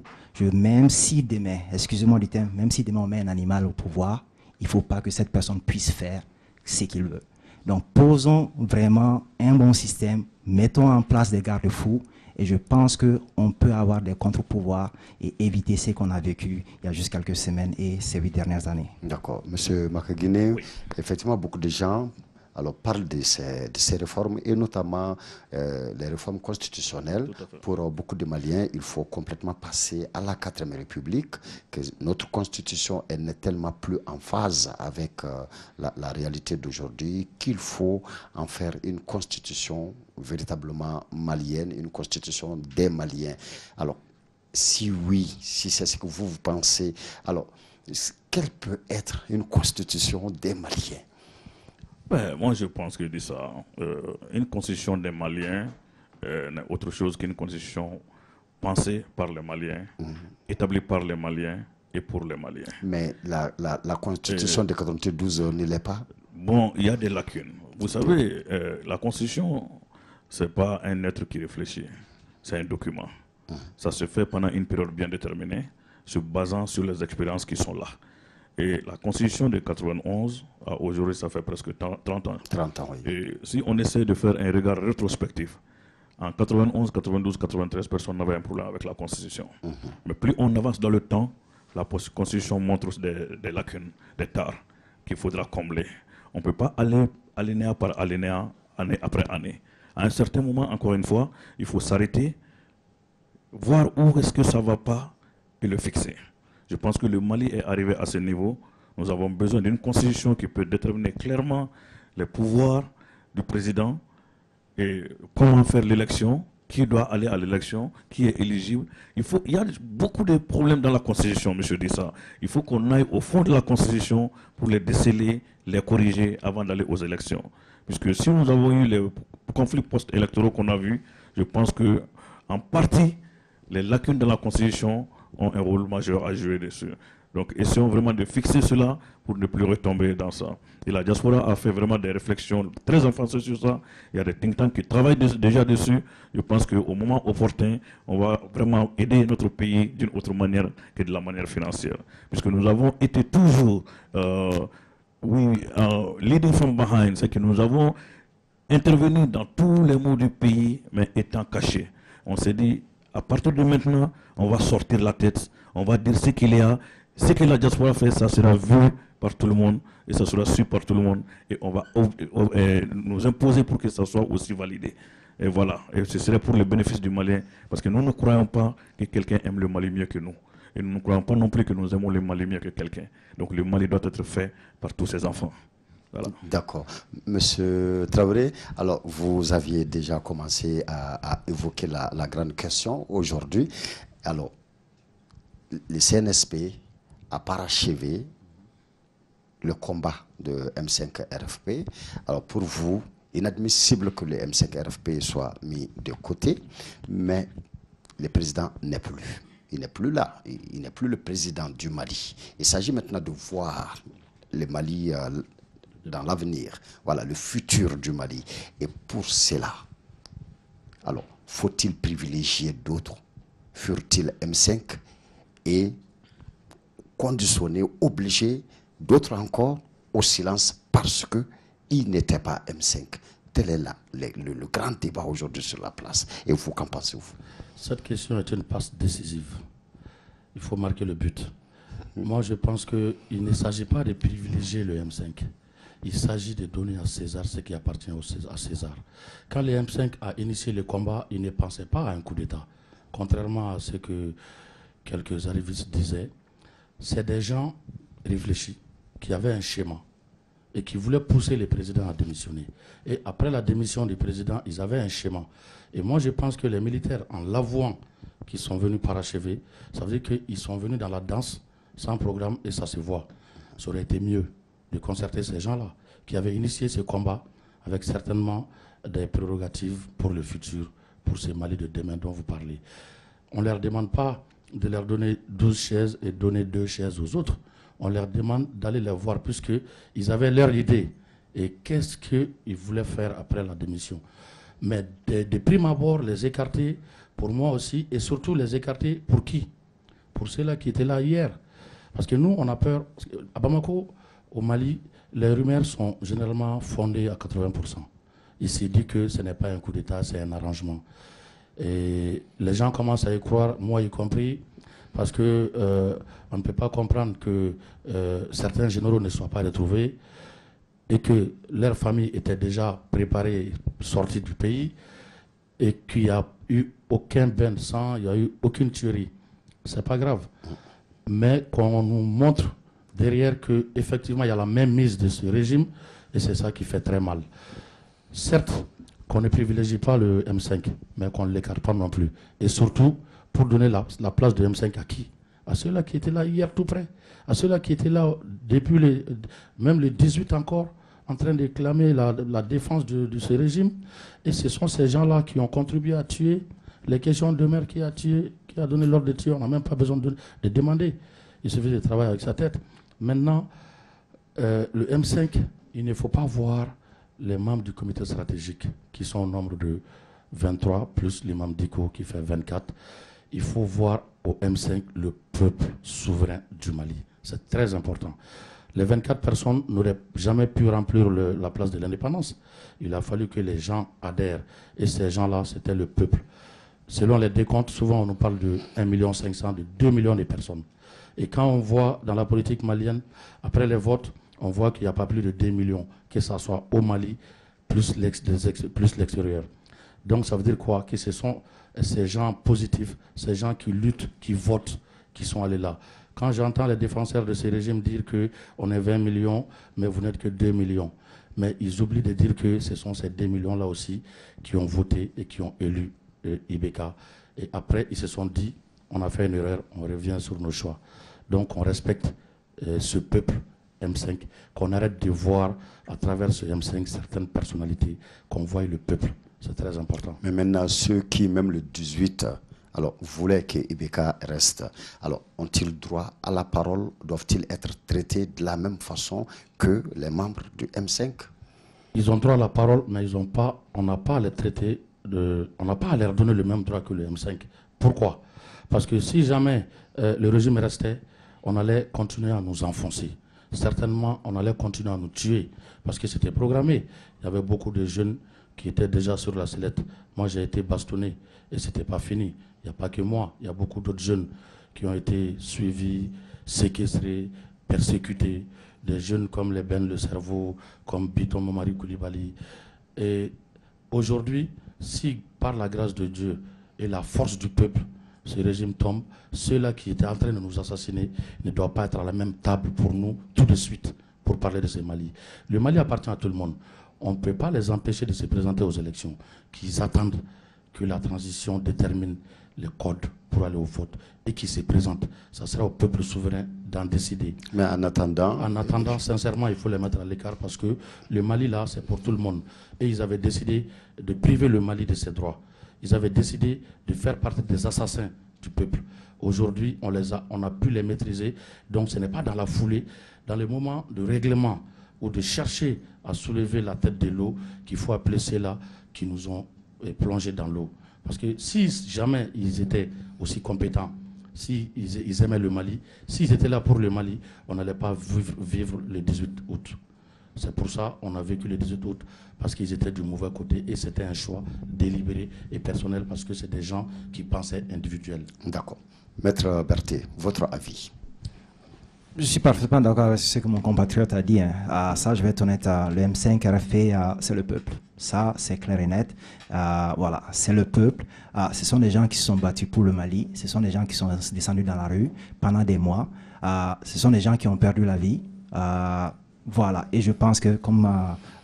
même si demain, excusez-moi du terme, même si demain on met un animal au pouvoir, il ne faut pas que cette personne puisse faire ce qu'il veut. Donc posons vraiment un bon système, mettons en place des garde-fous, et je pense qu'on peut avoir des contre-pouvoirs et éviter ce qu'on a vécu il y a juste quelques semaines et ces 8 dernières années. D'accord. Monsieur Makagile, oui. Effectivement, beaucoup de gens alors, parle de ces réformes et notamment les réformes constitutionnelles. Pour beaucoup de Maliens, il faut complètement passer à la 4e République, que notre constitution n'est tellement plus en phase avec la réalité d'aujourd'hui qu'il faut en faire une constitution véritablement malienne, une constitution des Maliens. Alors, si oui, si c'est ce que vous pensez, alors, quelle peut être une constitution des Maliens? Ben, moi, je pense que je dis ça. Une constitution des Maliens n'est autre chose qu'une constitution pensée par les Maliens, établie par les Maliens et pour les Maliens. Mais la constitution de 92 ne l'est pas? Bon, il y a des lacunes. Vous savez, la constitution, ce n'est pas un être qui réfléchit, c'est un document. Ça se fait pendant une période bien déterminée, se basant sur les expériences qui sont là. Et la constitution de 91, aujourd'hui, ça fait presque 30 ans. 30 ans, oui. Et si on essaie de faire un regard rétrospectif, en 91, 92, 93, personne n'avait un problème avec la constitution. Mais plus on avance dans le temps, la constitution montre des lacunes, des tares qu'il faudra combler. On ne peut pas aller alinéa par alinéa, année après année. À un certain moment, encore une fois, il faut s'arrêter, voir où est-ce que ça ne va pas et le fixer. Je pense que le Mali est arrivé à ce niveau. Nous avons besoin d'une constitution qui peut déterminer clairement les pouvoirs du président et comment faire l'élection, qui doit aller à l'élection, qui est éligible. Il y a beaucoup de problèmes dans la constitution, M. Dissa. Il faut qu'on aille au fond de la constitution pour les déceler, les corriger avant d'aller aux élections. Puisque si nous avons eu les conflits post-électoraux qu'on a vus, je pense que en partie, les lacunes de la constitution ont un rôle majeur à jouer dessus. Donc, essayons vraiment de fixer cela pour ne plus retomber dans ça. Et la diaspora a fait vraiment des réflexions très avancées sur ça. Il y a des think tanks qui travaillent déjà dessus. Je pense qu'au moment opportun, on va vraiment aider notre pays d'une autre manière que de la manière financière. Puisque nous avons été toujours, leading from behind, c'est que nous avons intervenu dans tous les maux du pays, mais étant cachés. On s'est dit, à partir de maintenant, on va sortir la tête, on va dire ce qu'il y a, ce que la diaspora fait, ça sera vu par tout le monde et ça sera su par tout le monde et on va nous imposer pour que ça soit aussi validé. Et voilà, et ce serait pour le bénéfice du Malien, parce que nous ne croyons pas que quelqu'un aime le Mali mieux que nous. Et nous ne croyons pas non plus que nous aimons le Mali mieux que quelqu'un. Donc le Mali doit être fait par tous ses enfants. Voilà. D'accord. Monsieur Traoré, alors vous aviez déjà commencé à évoquer la grande question aujourd'hui. Alors, le CNSP a parachevé le combat de M5 RFP. Alors pour vous, inadmissible que le M5 RFP soit mis de côté, mais le président n'est plus. Il n'est plus là. Il n'est plus le président du Mali. Il s'agit maintenant de voir le Mali dans l'avenir. Voilà, le futur du Mali. Et pour cela, alors, faut-il privilégier d'autres? Furent-ils M5 et conditionner, obliger d'autres encore au silence parce qu'ils n'étaient pas M5? Tel est le grand débat aujourd'hui sur la place. Et vous, qu'en pensez-vous? Cette question est une passe décisive. Il faut marquer le but. Moi, je pense qu'il ne s'agit pas de privilégier le M5. Il s'agit de donner à César ce qui appartient à César. Quand le M5 a initié le combat, il ne pensait pas à un coup d'État. Contrairement à ce que quelques arrivistes disaient, c'est des gens réfléchis, qui avaient un schéma et qui voulaient pousser le président à démissionner. Et après la démission du président, ils avaient un schéma. Et moi, je pense que les militaires, en l'avouant qu'ils sont venus parachever, ça veut dire qu'ils sont venus dans la danse sans programme et ça se voit. Ça aurait été mieux de concerter ces gens-là qui avaient initié ce combat avec certainement des prérogatives pour le futur, pour ces Mali de demain dont vous parlez. On ne leur demande pas de leur donner 12 chaises et donner 2 chaises aux autres. On leur demande d'aller les voir puisqu'ils avaient leur idée. Et qu'est-ce qu'ils voulaient faire après la démission? Mais de prime abord, les écarter, pour moi aussi, et surtout les écarter pour qui? Pour ceux-là qui étaient là hier. Parce que nous, on a peur. À Bamako, au Mali, les rumeurs sont généralement fondées à 80%. Il s'est dit que ce n'est pas un coup d'État, c'est un arrangement. Et les gens commencent à y croire, moi y compris, parce que on ne peut pas comprendre que certains généraux ne soient pas retrouvés. et que leur famille était déjà préparée, sortie du pays, et qu'il n'y a eu aucun bain de sang, il n'y a eu aucune tuerie, c'est pas grave. Mais qu'on nous montre derrière qu'effectivement il y a la même mise de ce régime, et c'est ça qui fait très mal. Certes, qu'on ne privilégie pas le M5, mais qu'on ne l'écarte pas non plus. Et surtout, pour donner la place de M5 à qui? À ceux-là qui étaient là hier tout près, à ceux-là qui étaient là depuis même les 18 encore, en train de clamer la défense de ce régime. Et ce sont ces gens-là qui ont contribué à tuer. Les questions de maire qui a tué, qui a donné l'ordre de tuer, on n'a même pas besoin de demander. Il suffit de travailler avec sa tête. Maintenant, le M5, il ne faut pas voir les membres du comité stratégique, qui sont au nombre de 23, plus l'imam Diko qui fait 24. Il faut voir au M5 le peuple souverain du Mali. C'est très important. Les 24 personnes n'auraient jamais pu remplir la place de l'indépendance. Il a fallu que les gens adhèrent. Et ces gens-là, c'était le peuple. Selon les décomptes, souvent on nous parle de 1,5 million, de 2 millions de personnes. Et quand on voit dans la politique malienne, après les votes, on voit qu'il n'y a pas plus de 2 millions, que ce soit au Mali, plus l'extérieur. Donc ça veut dire quoi? Que ce sont ces gens positifs, ces gens qui luttent, qui votent, qui sont allés là. Quand j'entends les défenseurs de ce régime dire qu'on est 20 millions, mais vous n'êtes que 2 millions. Mais ils oublient de dire que ce sont ces 2 millions-là aussi qui ont voté et qui ont élu IBK. Et après, ils se sont dit, on a fait une erreur, on revient sur nos choix. Donc on respecte ce peuple M5, qu'on arrête de voir à travers ce M5 certaines personnalités, qu'on voie le peuple. C'est très important. Mais maintenant, ceux qui, même le 18, alors, voulaient que IBK reste, alors, ont-ils droit à la parole? Doivent-ils être traités de la même façon que les membres du M5? Ils ont droit à la parole, mais on n'a pas à les traiter, on n'a pas à leur donner le même droit que le M5. Pourquoi? Parce que si jamais le régime restait, on allait continuer à nous enfoncer. Certainement, on allait continuer à nous tuer, parce que c'était programmé. Il y avait beaucoup de jeunes qui étaient déjà sur la sellette. Moi, j'ai été bastonné, et ce n'était pas fini. Il n'y a pas que moi, il y a beaucoup d'autres jeunes qui ont été suivis, séquestrés, persécutés. Des jeunes comme les Ben Le Cerveau, comme Biton Momari Koulibaly. Et aujourd'hui, si par la grâce de Dieu et la force du peuple, ce régime tombe, ceux-là qui étaient en train de nous assassiner ne doivent pas être à la même table pour nous tout de suite pour parler de ce Mali. Le Mali appartient à tout le monde. On ne peut pas les empêcher de se présenter aux élections, qu'ils attendent que la transition détermine les codes pour aller au vote et qui se présentent. Ça sera au peuple souverain d'en décider. Mais en attendant... En attendant, sincèrement, il faut les mettre à l'écart parce que le Mali, là, c'est pour tout le monde. Et ils avaient décidé de priver le Mali de ses droits. Ils avaient décidé de faire partie des assassins du peuple. Aujourd'hui, on a pu les maîtriser. Donc, ce n'est pas dans la foulée, dans les moments de règlement ou de chercher à soulever la tête de l'eau qu'il faut appeler ceux-là qui nous ont plongés dans l'eau. Parce que si jamais ils étaient aussi compétents, si ils aimaient le Mali, s'ils étaient là pour le Mali, on n'allait pas vivre le 18 août. C'est pour ça qu'on a vécu le 18 août, parce qu'ils étaient du mauvais côté et c'était un choix délibéré et personnel parce que c'est des gens qui pensaient individuels. D'accord. Maître Berthet, votre avis? Je suis parfaitement d'accord avec ce que mon compatriote a dit. Ça, je vais être honnête, le M5 RFP, c'est le peuple. Ça, c'est clair et net. Voilà, c'est le peuple. Ce sont des gens qui se sont battus pour le Mali. Ce sont des gens qui sont descendus dans la rue pendant des mois. Ce sont des gens qui ont perdu la vie. Voilà, et je pense que, comme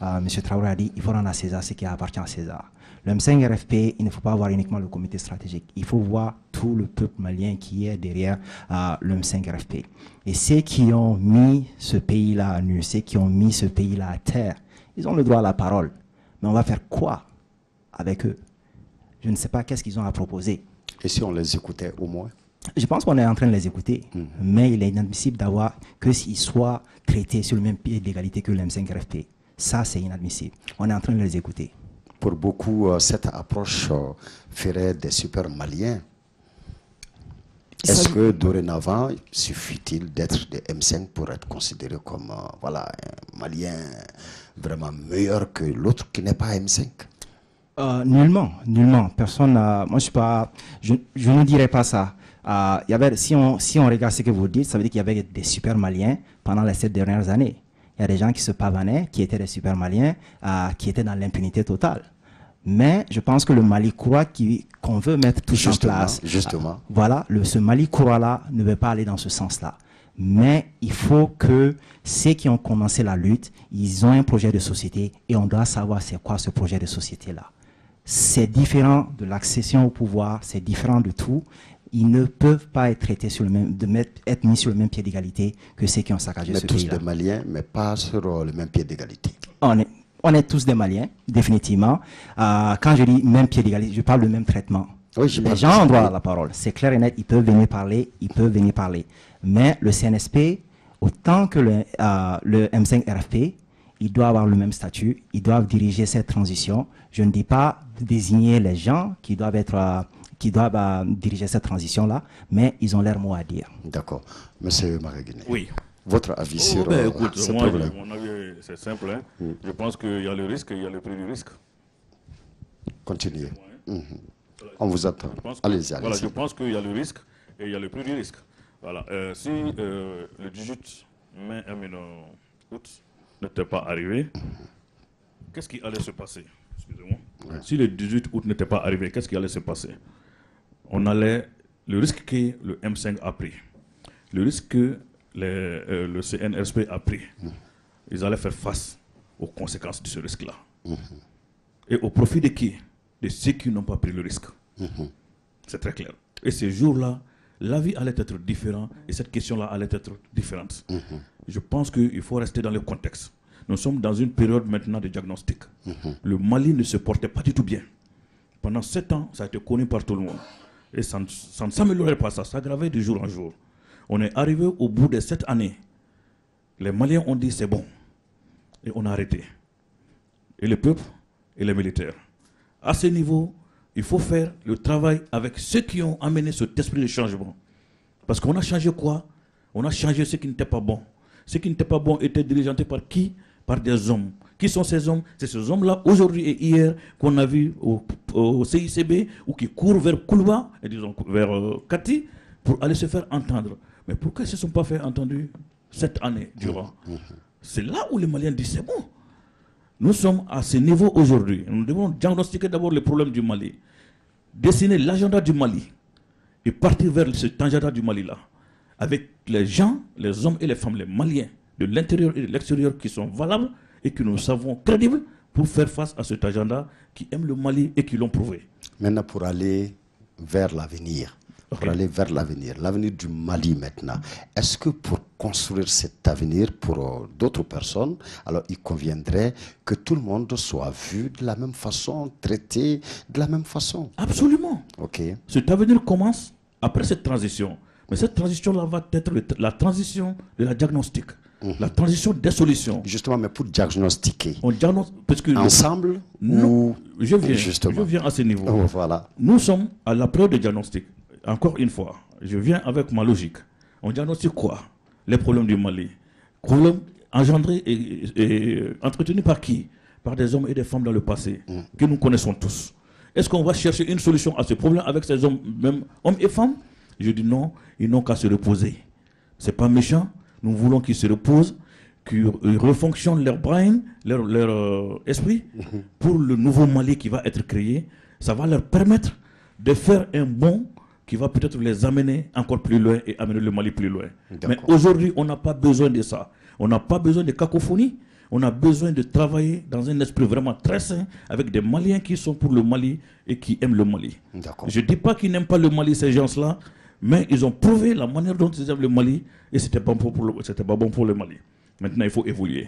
M. Traoré a dit, il faut rendre à César ce qui appartient à César. Le M5 RFP, il ne faut pas voir uniquement le comité stratégique. Il faut voir tout le peuple malien qui est derrière le M5 RFP. Et ceux qui ont mis ce pays-là à nu, ceux qui ont mis ce pays-là à terre, ils ont le droit à la parole. Mais on va faire quoi avec eux? Je ne sais pas qu'est-ce qu'ils ont à proposer. Et si on les écoutait au moins? Je pense qu'on est en train de les écouter, mais il est inadmissible d'avoir que s'ils soient traités sur le même pied d'égalité que le M5 RFP. Ça, c'est inadmissible. On est en train de les écouter. Pour beaucoup, cette approche ferait des super maliens. Est-ce que dorénavant, suffit-il d'être des M5 pour être considéré comme voilà, un malien vraiment meilleur que l'autre qui n'est pas M5? Nullement, nullement. Personne, moi je suis pas, je ne dirais pas ça. Si on regarde ce que vous dites, ça veut dire qu'il y avait des super maliens pendant les 7 dernières années. il y a des gens qui se pavanaient, qui étaient des super maliens, qui étaient dans l'impunité totale. Mais je pense que le Mali courroie qu'on veut mettre tous en place, voilà, ce Mali courroie-là ne veut pas aller dans ce sens-là. Mais il faut que ceux qui ont commencé la lutte, ils ont un projet de société et on doit savoir c'est quoi ce projet de société-là. C'est différent de l'accession au pouvoir, c'est différent de tout. Ils ne peuvent pas être traités sur le même, être mis sur le même pied d'égalité que ceux qui ont saccagé ce pays-là. Mais tous des Maliens, mais pas sur le même pied d'égalité. On est tous des Maliens, définitivement. Quand je dis même pied d'égalité, je parle de même traitement. Oui, les gens ont droit à la parole. C'est clair et net, ils peuvent venir parler, Mais le CNSP, autant que le M5 RFP, ils doivent avoir le même statut, ils doivent diriger cette transition. Je ne dis pas désigner les gens qui doivent diriger cette transition-là, mais ils ont leur mot à dire. D'accord. Monsieur Maraguiné. Oui. Votre avis sur ce problème? Mon avis, c'est simple. Hein. Je pense qu'il y a le risque et il y a le prix du risque. Continuez. On vous attend. Allez-y. Voilà, je pense qu'il y a le risque et il y a le prix du risque. Voilà. Si le 18 août n'était pas arrivé, qu'est-ce qui allait se passer? Excusez-moi. Ouais. Si le 18 août n'était pas arrivé, qu'est-ce qui allait se passer? Le risque que le M5 a pris, le risque que le CNSP a pris, ils allaient faire face aux conséquences de ce risque-là. Et au profit de qui? De ceux qui n'ont pas pris le risque. C'est très clair. Et ces jours-là, la vie allait être différente et cette question-là allait être différente. Je pense qu'il faut rester dans le contexte. Nous sommes dans une période maintenant de diagnostic. Le Mali ne se portait pas du tout bien. Pendant 7 ans, ça a été connu par tout le monde. Et ça ne s'améliorait pas, ça s'aggravait de jour en jour. On est arrivé au bout de 7 années. Les Maliens ont dit c'est bon. Et on a arrêté. Et le peuple et les militaires. À ce niveau, il faut faire le travail avec ceux qui ont amené cet esprit de changement. Parce qu'on a changé quoi? On a changé ce qui n'était pas bon. Ce qui n'était pas bon était dirigeanté par qui? Par des hommes. Qui sont ces hommes? C'est ces hommes-là, aujourd'hui et hier, qu'on a vu au CICB, ou qui courent vers Koulba, et disons vers Kati, pour aller se faire entendre. Mais pourquoi ils ne se sont pas fait entendre cette année durant? C'est là où les Maliens disent c'est bon. Nous sommes à ce niveau aujourd'hui. Nous devons diagnostiquer d'abord le problème du Mali, dessiner l'agenda du Mali et partir vers cet agenda du Mali-là, avec les gens, les hommes et les femmes, les Maliens, de l'intérieur et de l'extérieur qui sont valables et que nous savons crédibles pour faire face à cet agenda qui aime le Mali et qui l'ont prouvé. Maintenant, pour aller vers l'avenir, l'avenir du Mali maintenant, est-ce que pour construire cet avenir pour d'autres personnes, alors il conviendrait que tout le monde soit vu de la même façon, traité de la même façon? Absolument. Cet avenir commence après cette transition. Mais cette transition-là va être la transition de la diagnostic, la transition des solutions. Justement, mais pour diagnostiquer, parce que ensemble je viens à ce niveau. Voilà. Nous sommes à la période de diagnostic. Encore une fois, je viens avec ma logique. On diagnostique quoi? Les problèmes du Mali. Problèmes engendrés et entretenus par qui? Par des hommes et des femmes dans le passé, que nous connaissons tous. Est-ce qu'on va chercher une solution à ce problème avec ces hommes, même hommes et femmes? Je dis non, ils n'ont qu'à se reposer. Ce n'est pas méchant. Nous voulons qu'ils se reposent, qu'ils refonctionnent leur brain, leur esprit, pour le nouveau Mali qui va être créé. Ça va leur permettre de faire un bond qui va peut-être les amener encore plus loin et amener le Mali plus loin. Mais aujourd'hui, on n'a pas besoin de ça. On n'a pas besoin de cacophonie. On a besoin de travailler dans un esprit vraiment très sain avec des Maliens qui sont pour le Mali et qui aiment le Mali. Je ne dis pas qu'ils n'aiment pas le Mali, ces gens-là, mais ils ont prouvé la manière dont ils aiment le Mali et ce n'était pas bon pour le Mali. Maintenant, il faut évoluer.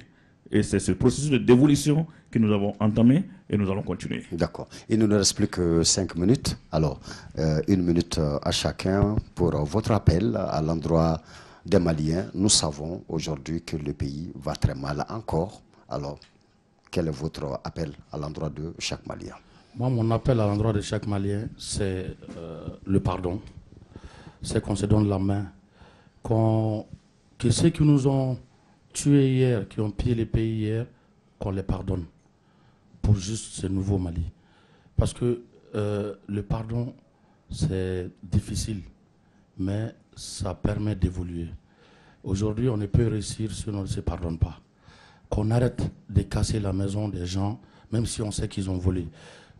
Et c'est ce processus d'évolution que nous avons entamé et nous allons continuer. D'accord. Il ne nous reste plus que 5 minutes. Alors, 1 minute à chacun pour votre appel à l'endroit des Maliens. Nous savons aujourd'hui que le pays va très mal encore. Alors, quel est votre appel à l'endroit de chaque Malien? Moi, mon appel à l'endroit de chaque Malien, c'est le pardon. C'est qu'on se donne la main. Que ceux qui nous ont tués hier, qui ont pillé le pays hier, qu'on les pardonne pour juste ce nouveau Mali. Parce que le pardon, c'est difficile, mais ça permet d'évoluer. Aujourd'hui, on ne peut réussir si on ne se pardonne pas. qu'on arrête de casser la maison des gens, même si on sait qu'ils ont volé,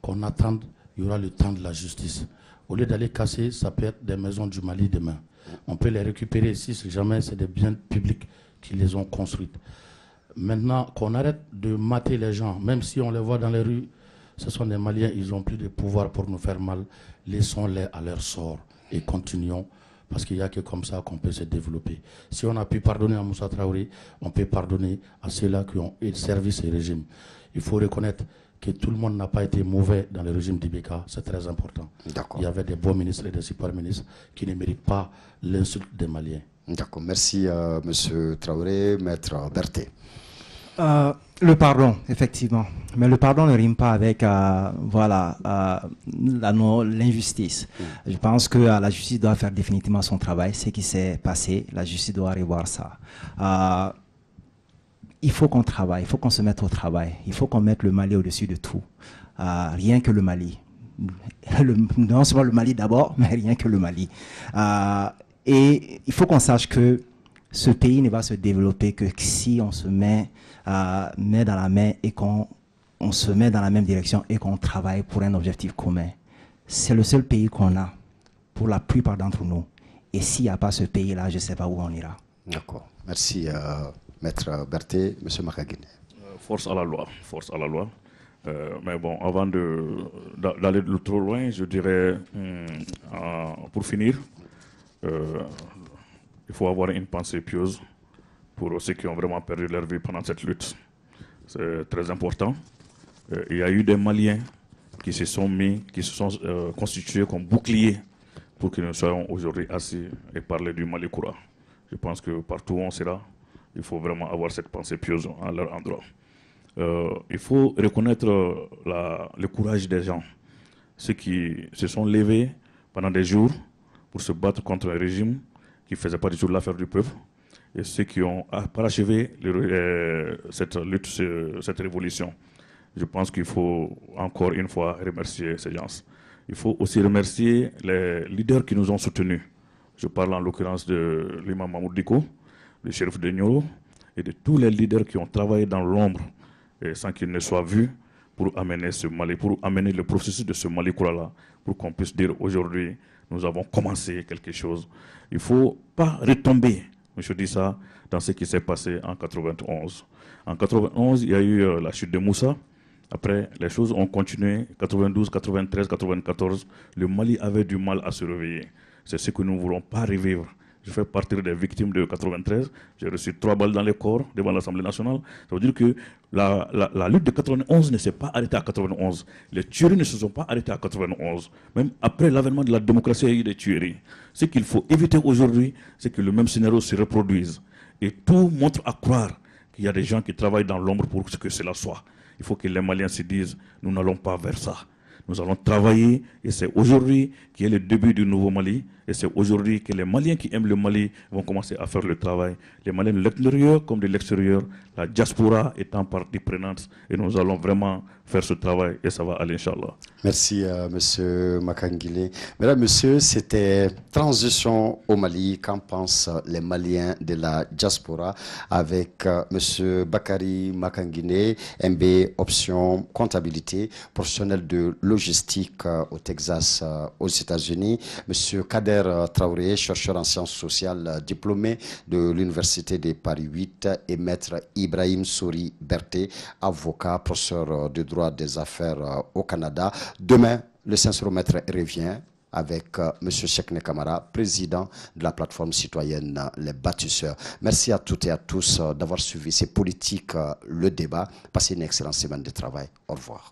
qu'on attende, il y aura le temps de la justice. Au lieu d'aller casser, ça peut être des maisons du Mali demain. On peut les récupérer ici si jamais c'est des biens publics qui les ont construites. Maintenant, qu'on arrête de mater les gens, même si on les voit dans les rues, ce sont des Maliens, ils n'ont plus de pouvoir pour nous faire mal. Laissons-les à leur sort et continuons, parce qu'il n'y a que comme ça qu'on peut se développer. Si on a pu pardonner à Moussa Traoré, on peut pardonner à ceux-là qui ont servi ce régime. Il faut reconnaître que tout le monde n'a pas été mauvais dans le régime d'Ibeka, c'est très important. Il y avait des bons ministres et des super ministres qui ne méritent pas l'insulte des Maliens. D'accord, merci M. Traoré, Maître Berthet. Le pardon, effectivement. Mais le pardon ne rime pas avec l'injustice. Je pense que la justice doit faire définitivement son travail. Ce qui s'est passé, la justice doit revoir ça. Il faut qu'on travaille, il faut qu'on se mette au travail. Il faut qu'on mette le Mali au-dessus de tout. Rien que le Mali. Non seulement le Mali d'abord, mais rien que le Mali. Et il faut qu'on sache que ce pays ne va se développer que si on se met dans la main et qu'on se met dans la même direction et qu'on travaille pour un objectif commun. C'est le seul pays qu'on a pour la plupart d'entre nous. Et s'il n'y a pas ce pays-là, je ne sais pas où on ira. D'accord. Merci, Maître Berthet. Monsieur Makangine. Force à la loi. Force à la loi. Mais bon, avant d'aller trop loin, je dirais, pour finir, il faut avoir une pensée pieuse pour ceux qui ont vraiment perdu leur vie pendant cette lutte. C'est très important. Il y a eu des Maliens qui se sont constitués comme boucliers pour que nous soyons aujourd'hui assis et parler du Mali Koura. Je pense que partout où on sera, il faut vraiment avoir cette pensée pieuse à leur endroit. Il faut reconnaître le courage des gens, ceux qui se sont levés pendant des jours pour se battre contre un régime qui ne faisait pas du tout l'affaire du peuple, et ceux qui ont parachevé cette lutte, cette révolution. Je pense qu'il faut encore une fois remercier ces gens. Il faut aussi remercier les leaders qui nous ont soutenus. Je parle en l'occurrence de l'imam Mahmoud Diko, le shérif de Nioro, et de tous les leaders qui ont travaillé dans l'ombre sans qu'ils ne soient vus pour amener ce Mali, pour amener le processus de ce Mali Koura-là, pour qu'on puisse dire aujourd'hui, nous avons commencé quelque chose. Il ne faut pas retomber, M. Dissa, dans ce qui s'est passé en 91. En 91, il y a eu la chute de Moussa. Après, les choses ont continué. 92, 93, 94, le Mali avait du mal à se réveiller. C'est ce que nous ne voulons pas revivre. Je fais partie des victimes de 93. J'ai reçu 3 balles dans le corps devant l'Assemblée nationale. Ça veut dire que la lutte de 91 ne s'est pas arrêtée à 91. Les tueries ne se sont pas arrêtées à 91. Même après l'avènement de la démocratie, il y a eu des tueries. Ce qu'il faut éviter aujourd'hui, c'est que le même scénario se reproduise. Et tout montre à croire qu'il y a des gens qui travaillent dans l'ombre pour que cela soit. Il faut que les Maliens se disent, nous n'allons pas vers ça. Nous allons travailler et c'est aujourd'hui qui est le début du nouveau Mali. Et c'est aujourd'hui que les Maliens qui aiment le Mali vont commencer à faire le travail. Les Maliens de l'intérieur comme de l'extérieur, la diaspora étant partie prenante. Et nous allons vraiment faire ce travail et ça va aller, Inch'Allah. Merci, M. Makangile. Mesdames, Messieurs, c'était Transition au Mali. Qu'en pensent les Maliens de la diaspora avec M. Bakari Makangine, MB Option Comptabilité, professionnel de logistique au Texas, aux États-Unis. M. Kader Traoré, chercheur en sciences sociales, diplômé de l'Université de Paris 8, et Maître Ibrahim Souri Berthet, avocat, professeur de droit des affaires au Canada. Demain, le Saint-Maître revient avec M. Chekne Kamara, président de la plateforme citoyenne Les Bâtisseurs. Merci à toutes et à tous d'avoir suivi ces politiques, le débat. Passez une excellente semaine de travail. Au revoir.